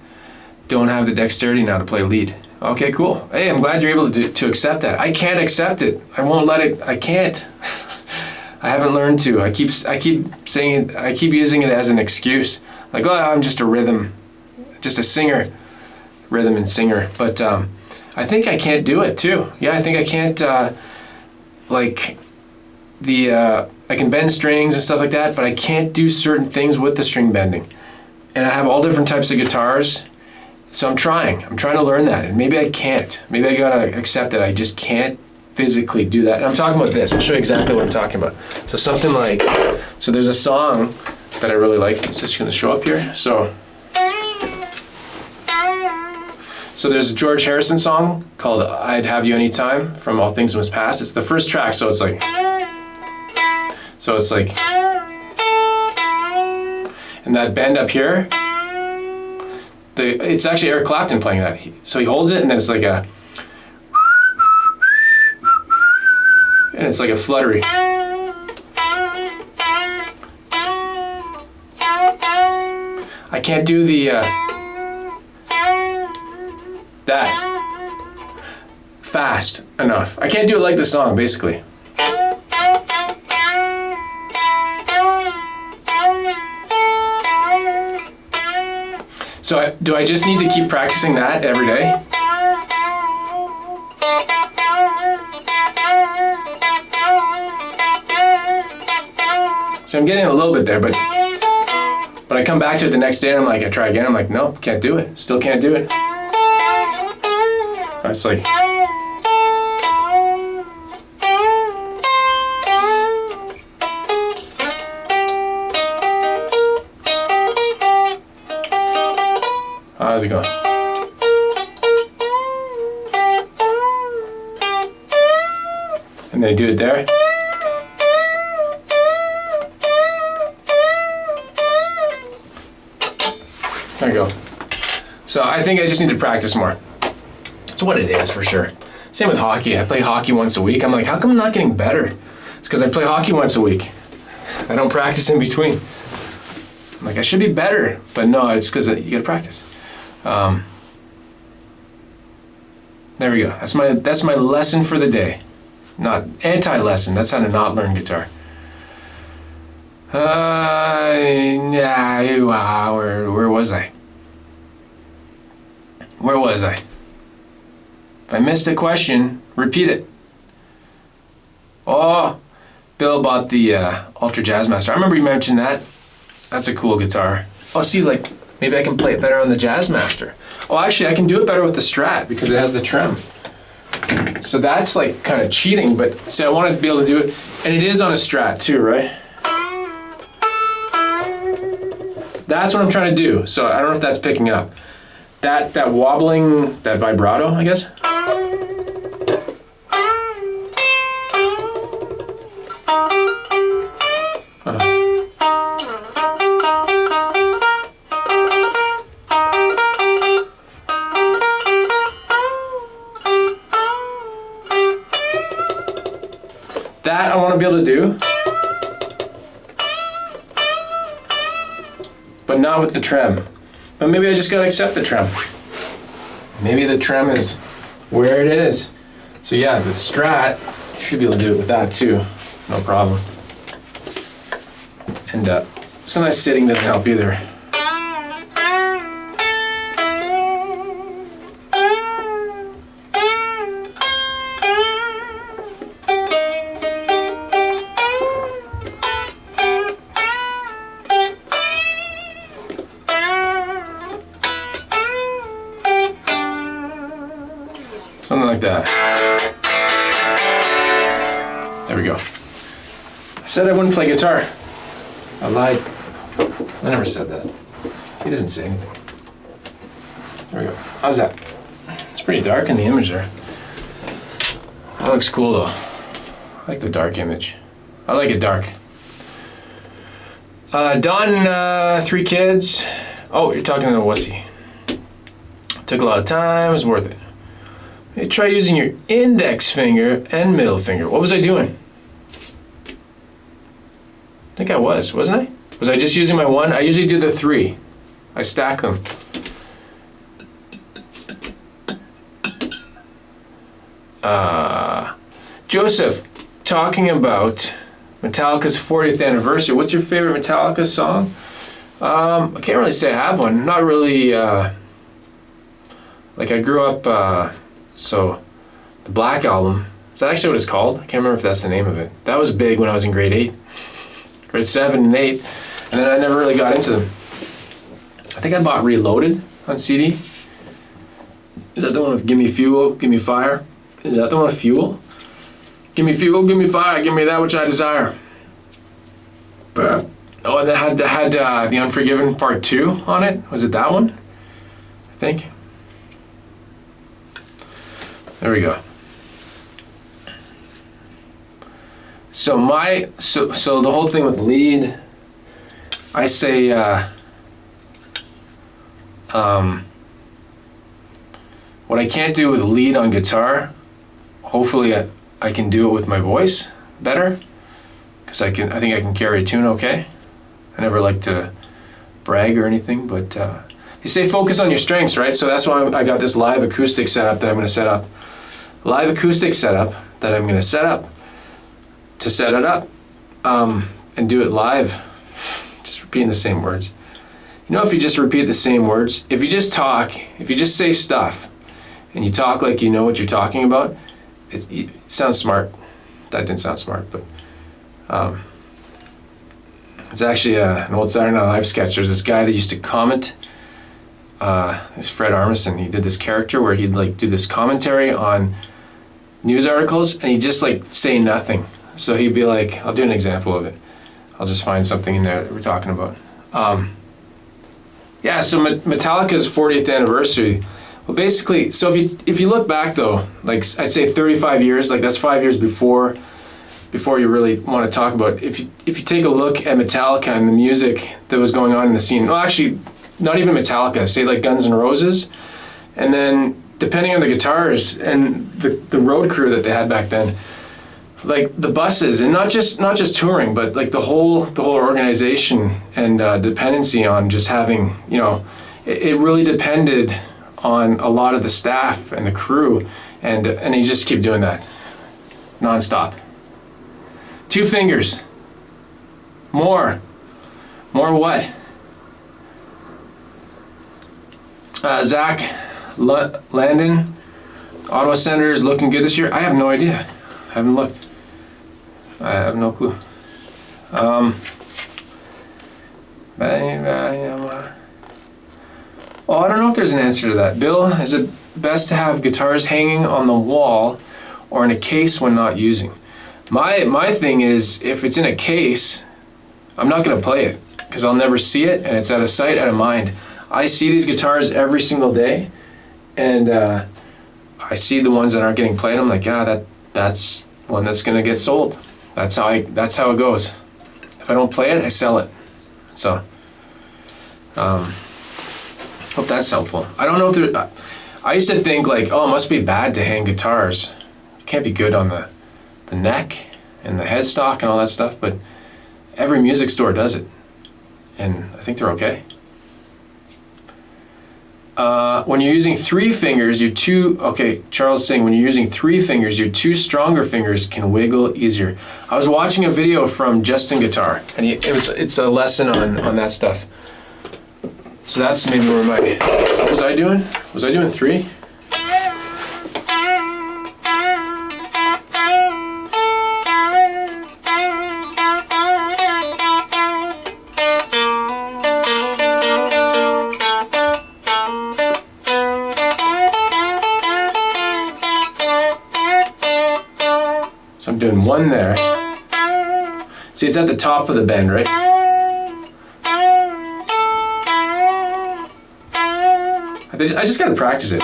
Don't have the dexterity now to play lead. Okay, cool. Hey, I'm glad you're able to accept that. I can't accept it. I won't let it. I can't. I haven't learned to. I keep saying it. I keep using it as an excuse. Like, oh, I'm just a rhythm, just a singer, rhythm and singer. But I think I can't do it too. Yeah, I think I can't. I can bend strings and stuff like that, but I can't do certain things with the string bending. And I have all different types of guitars, so I'm trying to learn that, and maybe I can't. Maybe I gotta accept that I just can't physically do that. And I'm talking about this. I'll show you exactly what I'm talking about. So something like, so there's a song that I really like. It's just gonna show up here. So there's a George Harrison song called I'd Have You Anytime from All Things Must Pass. It's the first track, so it's like, and that bend up here, it's actually Eric Clapton playing that. So he holds it, and then it's like a, and it's like a fluttery. I can't do the that fast enough. I can't do it like the song, basically. So do I just need to keep practicing that every day? So I'm getting a little bit there, but I come back to it the next day and I'm like, I try again, I'm like, no, can't do it. Still can't do it. It's like, how's it going? And they do it there. There you go. So I think I just need to practice more. That's what it is for sure. Same with hockey. I play hockey once a week. I'm like, how come I'm not getting better? It's because I play hockey once a week. I don't practice in between. I'm like, I should be better, but no, it's because you gotta practice. There we go. That's my lesson for the day. Not anti-lesson. That's how to not learn guitar. Where was I? Where was I? If I missed a question, repeat it. Oh, Bill bought the Ultra Jazzmaster. I remember you mentioned that. That's a cool guitar. Oh, see, like, maybe I can play it better on the Jazzmaster. Oh, actually, I can do it better with the Strat because it has the trem. So that's like kind of cheating, but see, I wanted to be able to do it. And it is on a Strat too, right? That's what I'm trying to do. So I don't know if that's picking up. That wobbling, that vibrato, I guess. That I want to be able to do, but not with the trem. But maybe I just gotta accept the trem. Maybe the trem is where it is. So yeah, the Strat Should be able to do it with that too, no problem. And sometimes sitting doesn't help either. Something like that. There we go. I said I wouldn't play guitar. I lied. I never said that. He doesn't say anything. There we go. How's that? It's pretty dark in the image there. That looks cool though. I like the dark image. I like it dark. Done 3 kids. Oh, you're talking to the wussy. Took a lot of time, it was worth it. Hey, try using your index finger and middle finger. What was I doing? I think I was, wasn't I? Was I just using my one? I usually do the 3. I stack them. Joseph, talking about Metallica's 40th anniversary. What's your favorite Metallica song? I can't really say I have one. Not really, like I grew up, so the Black Album, is that actually what it's called? I can't remember if that's the name of it. That was big when I was in grade 8. Grade 7 and 8, and then I never really got into them. I think I bought Reloaded on CD. Is that the one with Give Me Fuel, Give Me Fire? Is that the one with Fuel? Give me fuel, give me fire, give me that which I desire. Oh, and that had The Unforgiven Part 2 on it. Was it that one? I think. There we go. So so the whole thing with lead, I say what I can't do with lead on guitar, hopefully I can do it with my voice better, because I think I can carry a tune okay. I never like to brag or anything, but they say focus on your strengths, right? So that's why I got this live acoustic setup that I'm going to set up. Live acoustic setup that I'm going to set up to set it up and do it live. Just repeating the same words. You know, if you just repeat the same words, if you just talk, if you just say stuff and you talk like you know what you're talking about, it sounds smart. That didn't sound smart, but it's actually an old Saturday Night Live sketch. There's this guy that used to comment, this Fred Armisen. He did this character where he'd like do this commentary on news articles and he'd just like say nothing. So he'd be like, I'll do an example of it. I'll just find something in there that we're talking about. Yeah, so Metallica's 40th anniversary. Well, basically, so if you look back though, like I'd say 35 years, like that's 5 years before you really want to talk about. If you take a look at Metallica and the music that was going on in the scene, well, actually, not even Metallica, say like Guns N' Roses, and then depending on the guitars and the road crew that they had back then, like the buses, and not just touring, but like the whole organization and dependency on just having, you know, it really depended on a lot of the staff and the crew, and you just keep doing that nonstop. 2 fingers. More what? Zach Landon, Ottawa Senators looking good this year. I have no idea. I haven't looked. I have no clue. Oh, I don't know if there's an answer to that. Bill, is it best to have guitars hanging on the wall or in a case when not using? My thing is, if it's in a case, I'm not going to play it because I'll never see it, and it's out of sight, out of mind. I see these guitars every single day, and I see the ones that aren't getting played. I'm like, that's one that's going to get sold. That's how it goes. If I don't play it, I sell it. So, hope that's helpful. I don't know if there. I used to think like, oh, it must be bad to hang guitars. It can't be good on the neck and the headstock and all that stuff. But every music store does it, and I think they're okay. When you're using 3 fingers, Charles is saying when you're using 3 fingers, your 2 stronger fingers can wiggle easier. I was watching a video from Justin Guitar, and it's a lesson on that stuff. So that's maybe where what was I doing? Was I doing 3? So I'm doing 1 there. See, it's at the top of the bend, right? I just gotta practice it.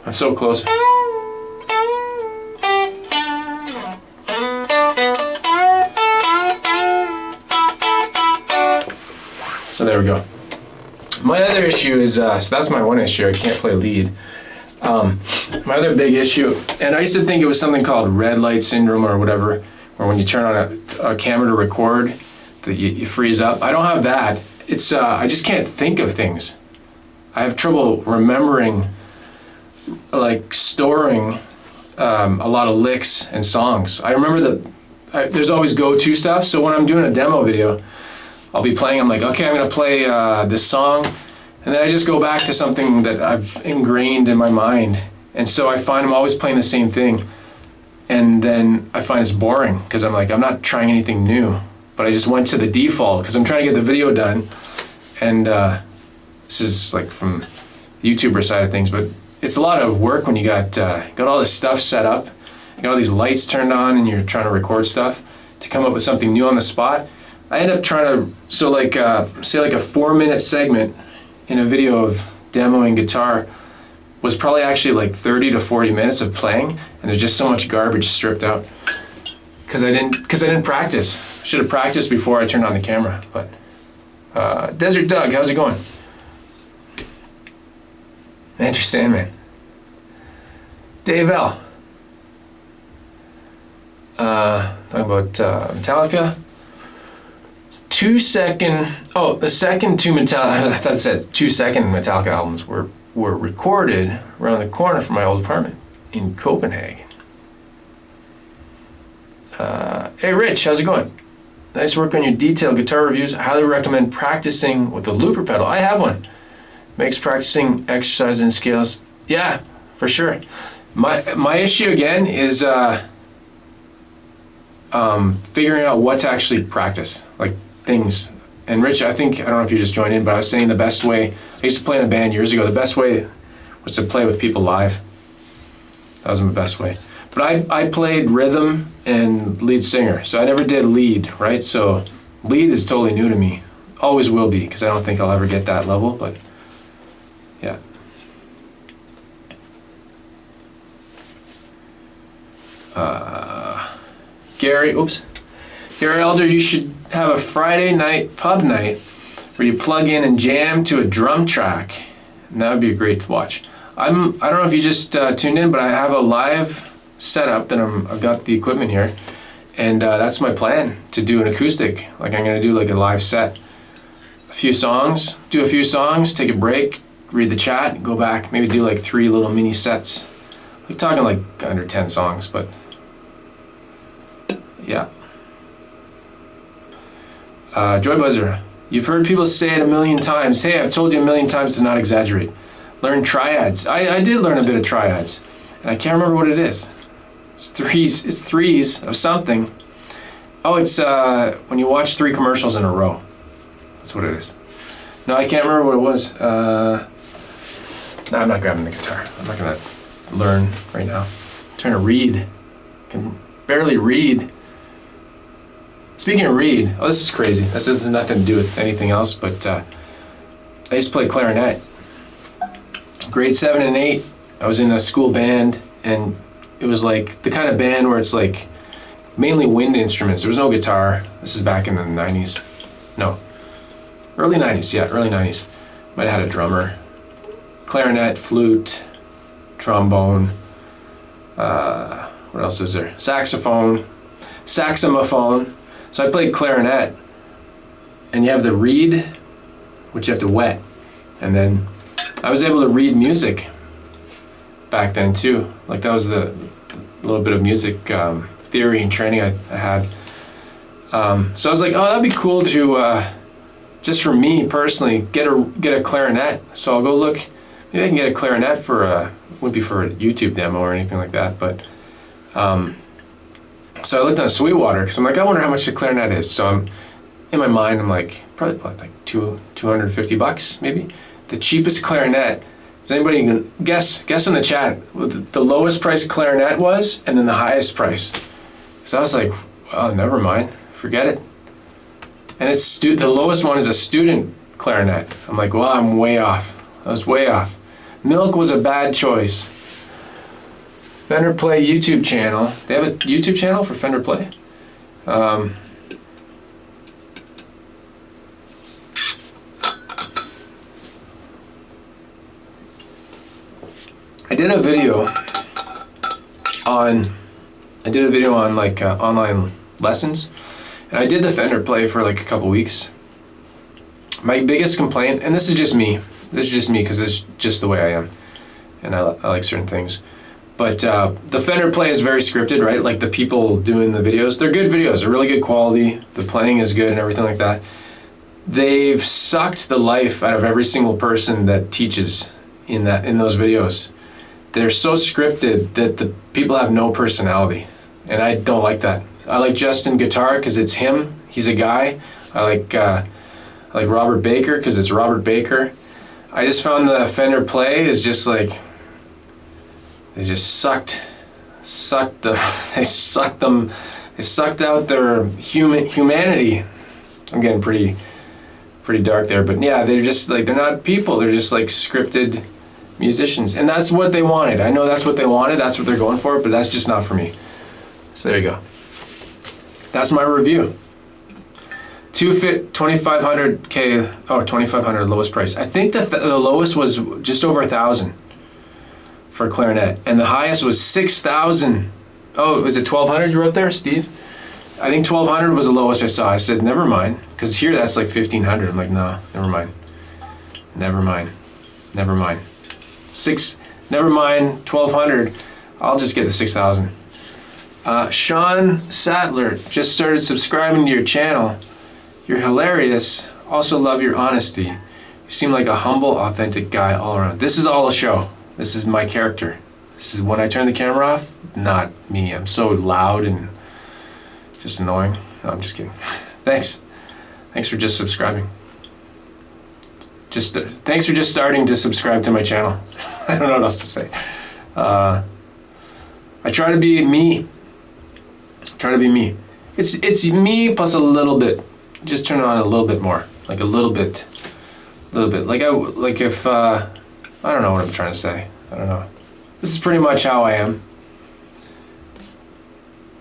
I'm so close. So there we go. My other issue is, so that's my one issue, I can't play lead. My other big issue, and I used to think it was something called red light syndrome or whatever, where when you turn on a camera to record, that you freeze up. I don't have that. It's, I just can't think of things. I have trouble remembering, like storing a lot of licks and songs. I remember that there's always go-to stuff, so when I'm doing a demo video, I'll be playing, I'm like, okay, I'm gonna play this song, and then I just go back to something that I've ingrained in my mind. And so I find I'm always playing the same thing, and then I find it's boring, because I'm like, I'm not trying anything new, but I just went to the default, because I'm trying to get the video done, and this is like from the YouTuber side of things, but it's a lot of work when you got all this stuff set up, you got all these lights turned on, and you're trying to record stuff, to come up with something new on the spot. I end up trying to, so like, say like a 4-minute segment in a video of demoing guitar was probably actually like 30 to 40 minutes of playing, and there's just so much garbage stripped out. Because I didn't practice. I should have practiced before I turned on the camera, but. Desert Doug, how's it going? Andrew Sandman. Dave L. Talking about Metallica. The second 2 Metallica, I thought it said 2 second Metallica albums were recorded around the corner from my old apartment in Copenhagen. Hey Rich, how's it going? Nice work on your detailed guitar reviews. I highly recommend practicing with the looper pedal. I have one. Makes practicing exercise and scales. Yeah, for sure. My issue again is figuring out what to actually practice, like things. And Rich, I don't know if you just joined in, but I was saying the best way, I used to play in a band years ago, the best way was to play with people live. That was my best way. But I played rhythm and lead singer, so I never did lead, right? So lead is totally new to me. Always will be, because I don't think I'll ever get that level, but yeah. Gary Elder, you should have a Friday night pub night where you plug in and jam to a drum track. And that would be great to watch. I don't know if you just tuned in, but I have a live setup that I've got the equipment here, and that's my plan, to do an acoustic. Like I'm gonna do like a live set, do a few songs, take a break, read the chat, go back, maybe do like 3 little mini sets. We're talking like under 10 songs, but yeah. Joy Buzzer, you've heard people say it a million times. Hey, I've told you a million times to not exaggerate. Learn triads. I did learn a bit of triads, and I can't remember what it is. It's threes of something. Oh, it's when you watch 3 commercials in a row. That's what it is. No, I can't remember what it was. No, I'm not grabbing the guitar. I'm not gonna learn right now. I'm trying to read. I can barely read. Speaking of read, oh, this is crazy. This has nothing to do with anything else, but I used to play clarinet. Grade 7 and 8, I was in a school band, and it was like the kind of band where it's like mainly wind instruments. There was no guitar. This is back in the 90s. No, early 90s, yeah, early 90s. Might have had a drummer. Clarinet, flute, trombone. What else is there? Saxophone, saxophone. So I played clarinet, and you have the reed, which you have to wet, and then I was able to read music back then too. Like that was the little bit of music theory and training I had. So I was like, oh, that'd be cool to just for me personally get a clarinet. So I'll go look. Maybe I can get a clarinet for wouldn't be for a YouTube demo or anything like that, but so I looked on Sweetwater because I'm like, I wonder how much the clarinet is. So I'm in my mind, I'm like, probably like $250 maybe. The cheapest clarinet. Does anybody can guess in the chat what the lowest price clarinet was, and then the highest price? So I was like, oh, never mind, forget it. And it's the lowest one is a student clarinet. I'm like, well, I'm way off. I was way off. Milk was a bad choice. Fender Play YouTube channel. They have a YouTube channel for Fender Play. I did a video on like online lessons, and I did the Fender Play for like a couple weeks. My biggest complaint, and this is just me because it's just the way I am, and I like certain things, but the Fender Play is very scripted, right? Like the people doing the videos, they're good videos, they're really good quality, the playing is good and everything like that. They've sucked the life out of every single person that teaches in those videos. They're so scripted that the people have no personality, and I don't like that. I like Justin Guitar because it's him, he's a guy. I like Robert Baker because it's Robert Baker. I just found the Fender Play is just like, they just sucked they sucked out their humanity. I'm getting pretty dark there, but yeah, they're just like, they're not people, they're just like scripted musicians, and that's what they wanted. I know that's what they wanted, that's what they're going for, but that's just not for me. So there you go. That's my review. 2500K, oh, 2500 lowest price. I think the lowest was just over 1,000 for clarinet, and the highest was 6,000. Oh, was it 1,200 you wrote there, Steve? I think 1,200 was the lowest I saw. I said, never mind, because here that's like 1,500. I'm like, no, never mind. Never mind. Never mind. Never mind, 1,200. I'll just get the 6,000. Sean Sattler just started subscribing to your channel. You're hilarious. Also love your honesty. You seem like a humble, authentic guy all around. This is all a show. This is my character. This is when I turn the camera off, not me. I'm so loud and just annoying. No, I'm just kidding. Thanks. Thanks for just subscribing. Thanks for just starting to subscribe to my channel. I don't know what else to say. I try to be me. Try to be me. It's me plus a little bit. Just turn it on a little bit more, like a little bit. Like if I don't know what I'm trying to say. I don't know. This is pretty much how I am.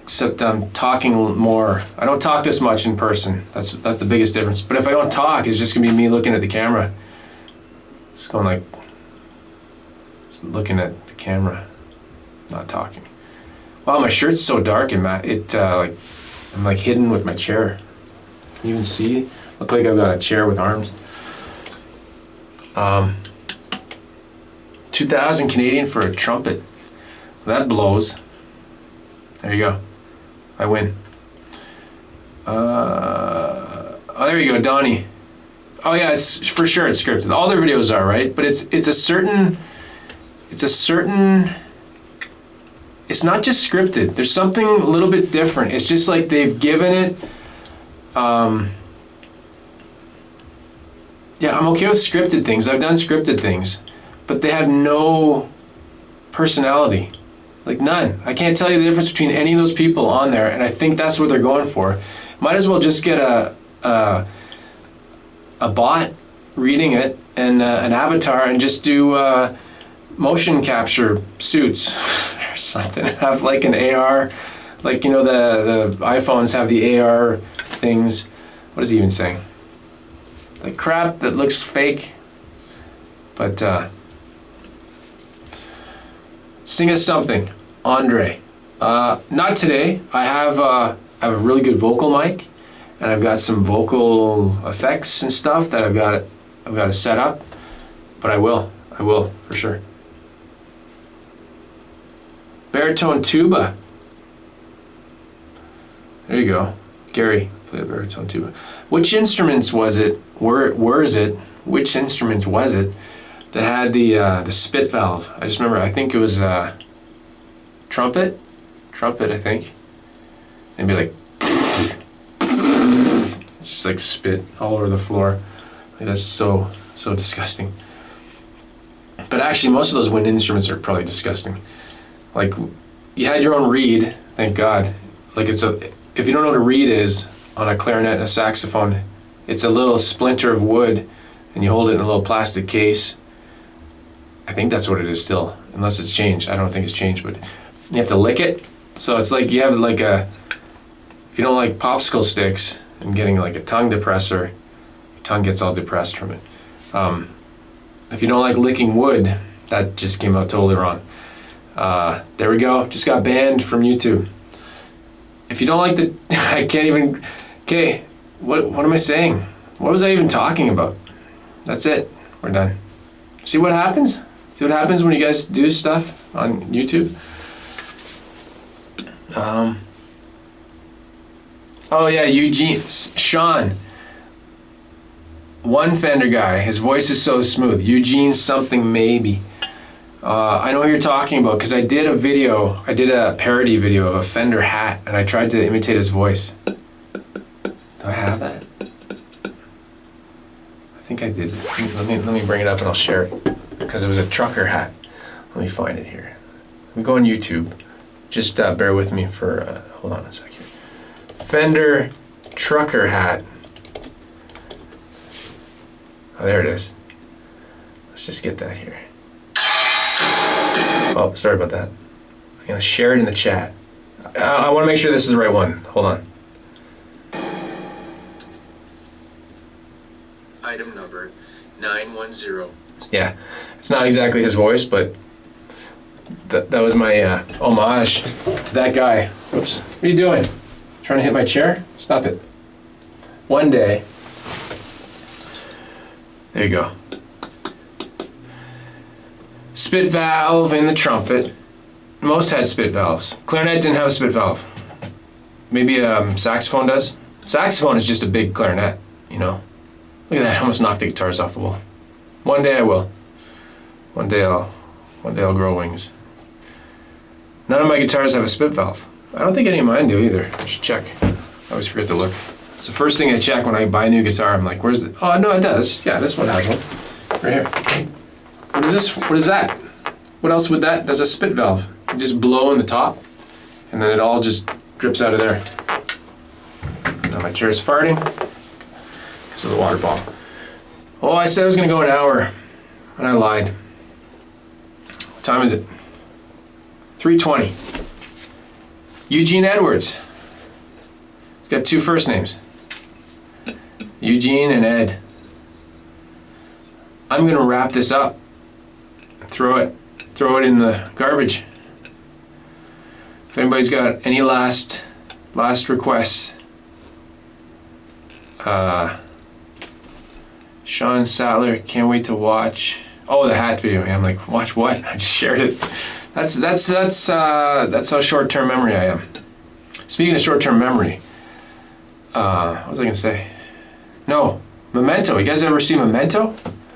Except I'm talking more. I don't talk this much in person. That's the biggest difference. But if I don't talk, it's just gonna be me looking at the camera. It's going like, just looking at the camera, not talking. Wow, my shirt's so dark and like I'm like hidden with my chair. Can you even see? Look like I've got a chair with arms. 2,000 Canadian for a trumpet. That blows. There you go. I win. Oh, there you go, Donnie. Oh yeah, it's for sure it's scripted. All their videos are, right? But it's a certain. It's not just scripted. There's something a little bit different. It's just like they've given it. Yeah, I'm okay with scripted things. I've done scripted things, but they have no personality. Like none. I can't tell you the difference between any of those people on there, and I think that's what they're going for. Might as well just get a bot reading it and an avatar and just do motion capture suits or something. Have like an AR, like, you know, the iPhones have the AR things. What is he even saying? Like crap that looks fake. But sing us something, Andre. Not today. I have a really good vocal mic, and I've got some vocal effects and stuff that I've got to set up. But I will for sure. Baritone tuba. There you go. Gary played baritone tuba. Which instruments was it? Where is it? Which instruments was it that had the spit valve? I just remember. I think it was trumpet. Trumpet, I think. Maybe like it's just like spit all over the floor. Like, that's so disgusting. But actually, most of those wind instruments are probably disgusting. Like, you had your own reed, thank God. Like, if you don't know what a reed is on a clarinet and a saxophone, it's a little splinter of wood, and you hold it in a little plastic case. I think that's what it is still, unless it's changed. I don't think it's changed, but you have to lick it. So it's like you have like if you don't like popsicle sticks and getting like a tongue depressor, your tongue gets all depressed from it. If you don't like licking wood, that just came out totally wrong. There we go, just got banned from YouTube. If you don't like I can't even, okay, what am I saying? What was I even talking about? That's it, we're done. See what happens? See what happens when you guys do stuff on YouTube? Oh yeah, Eugene, Sean. One Fender guy, his voice is so smooth. Eugene something maybe. I know what you're talking about because I did a parody video of a Fender hat and I tried to imitate his voice. Do I have that? I think I did. Let me bring it up and I'll share it because it was a trucker hat. Let me find it here. We go on YouTube. Just bear with me for, hold on a second. Fender trucker hat. Oh, there it is. Let's just get that here. Oh, sorry about that. I'm gonna share it in the chat. I wanna make sure this is the right one. Hold on. Item number 910. Yeah, it's not exactly his voice, but that was my homage to that guy. Oops, what are you doing? Trying to hit my chair? Stop it. One day. There you go. Spit valve in the trumpet. Most had spit valves. Clarinet didn't have a spit valve. Maybe saxophone does. Saxophone is just a big clarinet, you know. Look at that, I almost knocked the guitars off the wall. One day I will. One day I'll grow wings. None of my guitars have a spit valve. I don't think any of mine do either. I should check. I always forget to look. It's the first thing I check when I buy a new guitar. I'm like, where's the... Oh, no, it does. Yeah, this one has one. Right here. What is this? What is that? What else would that... That's a spit valve. You just blow in the top, and then it all just drips out of there. Now my chair's farting because of the water bottle. Oh, I said I was going to go an hour, and I lied. What time is it? 3:20. Eugene Edwards. He's got two first names. Eugene and Ed. I'm gonna wrap this up. Throw it in the garbage. If anybody's got any last requests. Sean Sattler, can't wait to watch. Oh, the hat video. Yeah, I'm like, watch what? I just shared it. That's how short-term memory I am. Speaking of short-term memory, what was I gonna say? No, Memento. You guys ever see Memento?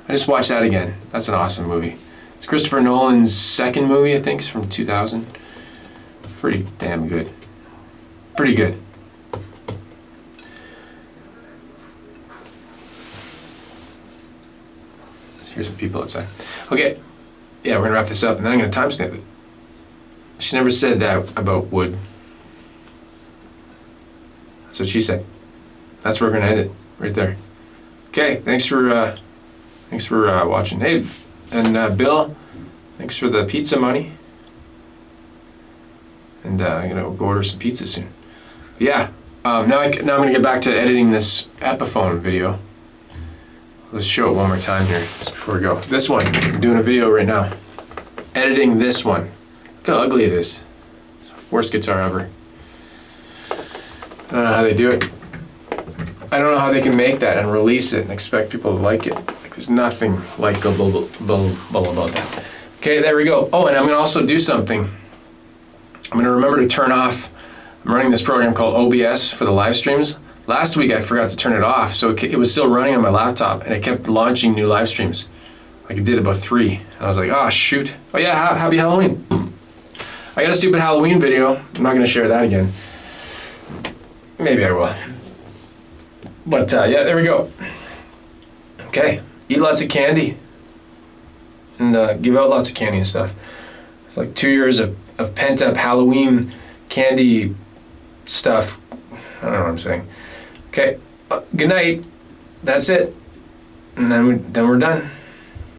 I just watched that again. That's an awesome movie. It's Christopher Nolan's second movie, I think. It's from 2000. Pretty damn good. Pretty good. Here's some people outside. Okay. Yeah, we're gonna wrap this up, and then I'm gonna timestamp it. She never said that about wood. That's what she said. That's where we're gonna end it, right there. Okay, thanks for watching. Hey, and Bill, thanks for the pizza money. And I'm gonna go order some pizza soon. But yeah, now I'm gonna get back to editing this Epiphone video. let's show it one more time here, just before we go. This one, I'm doing a video right now. Editing this one. Look how ugly it is. It's the worst guitar ever. I don't know how they do it. I don't know how they can make that and release it and expect people to like it. Like, there's nothing likable about that. Okay, there we go. Oh, and I'm gonna also do something. I'm gonna remember to turn off, I'm running this program called OBS for the live streams. Last week I forgot to turn it off, so it was still running on my laptop and it kept launching new live streams. Like it did about 3. And I was like, oh shoot. Oh yeah, happy Halloween. I got a stupid Halloween video. I'm not gonna share that again. Maybe I will. But yeah, there we go. Okay, eat lots of candy. And give out lots of candy and stuff. It's like 2 years of pent up Halloween candy stuff. I don't know what I'm saying. Okay, good night. That's it. And then we're done.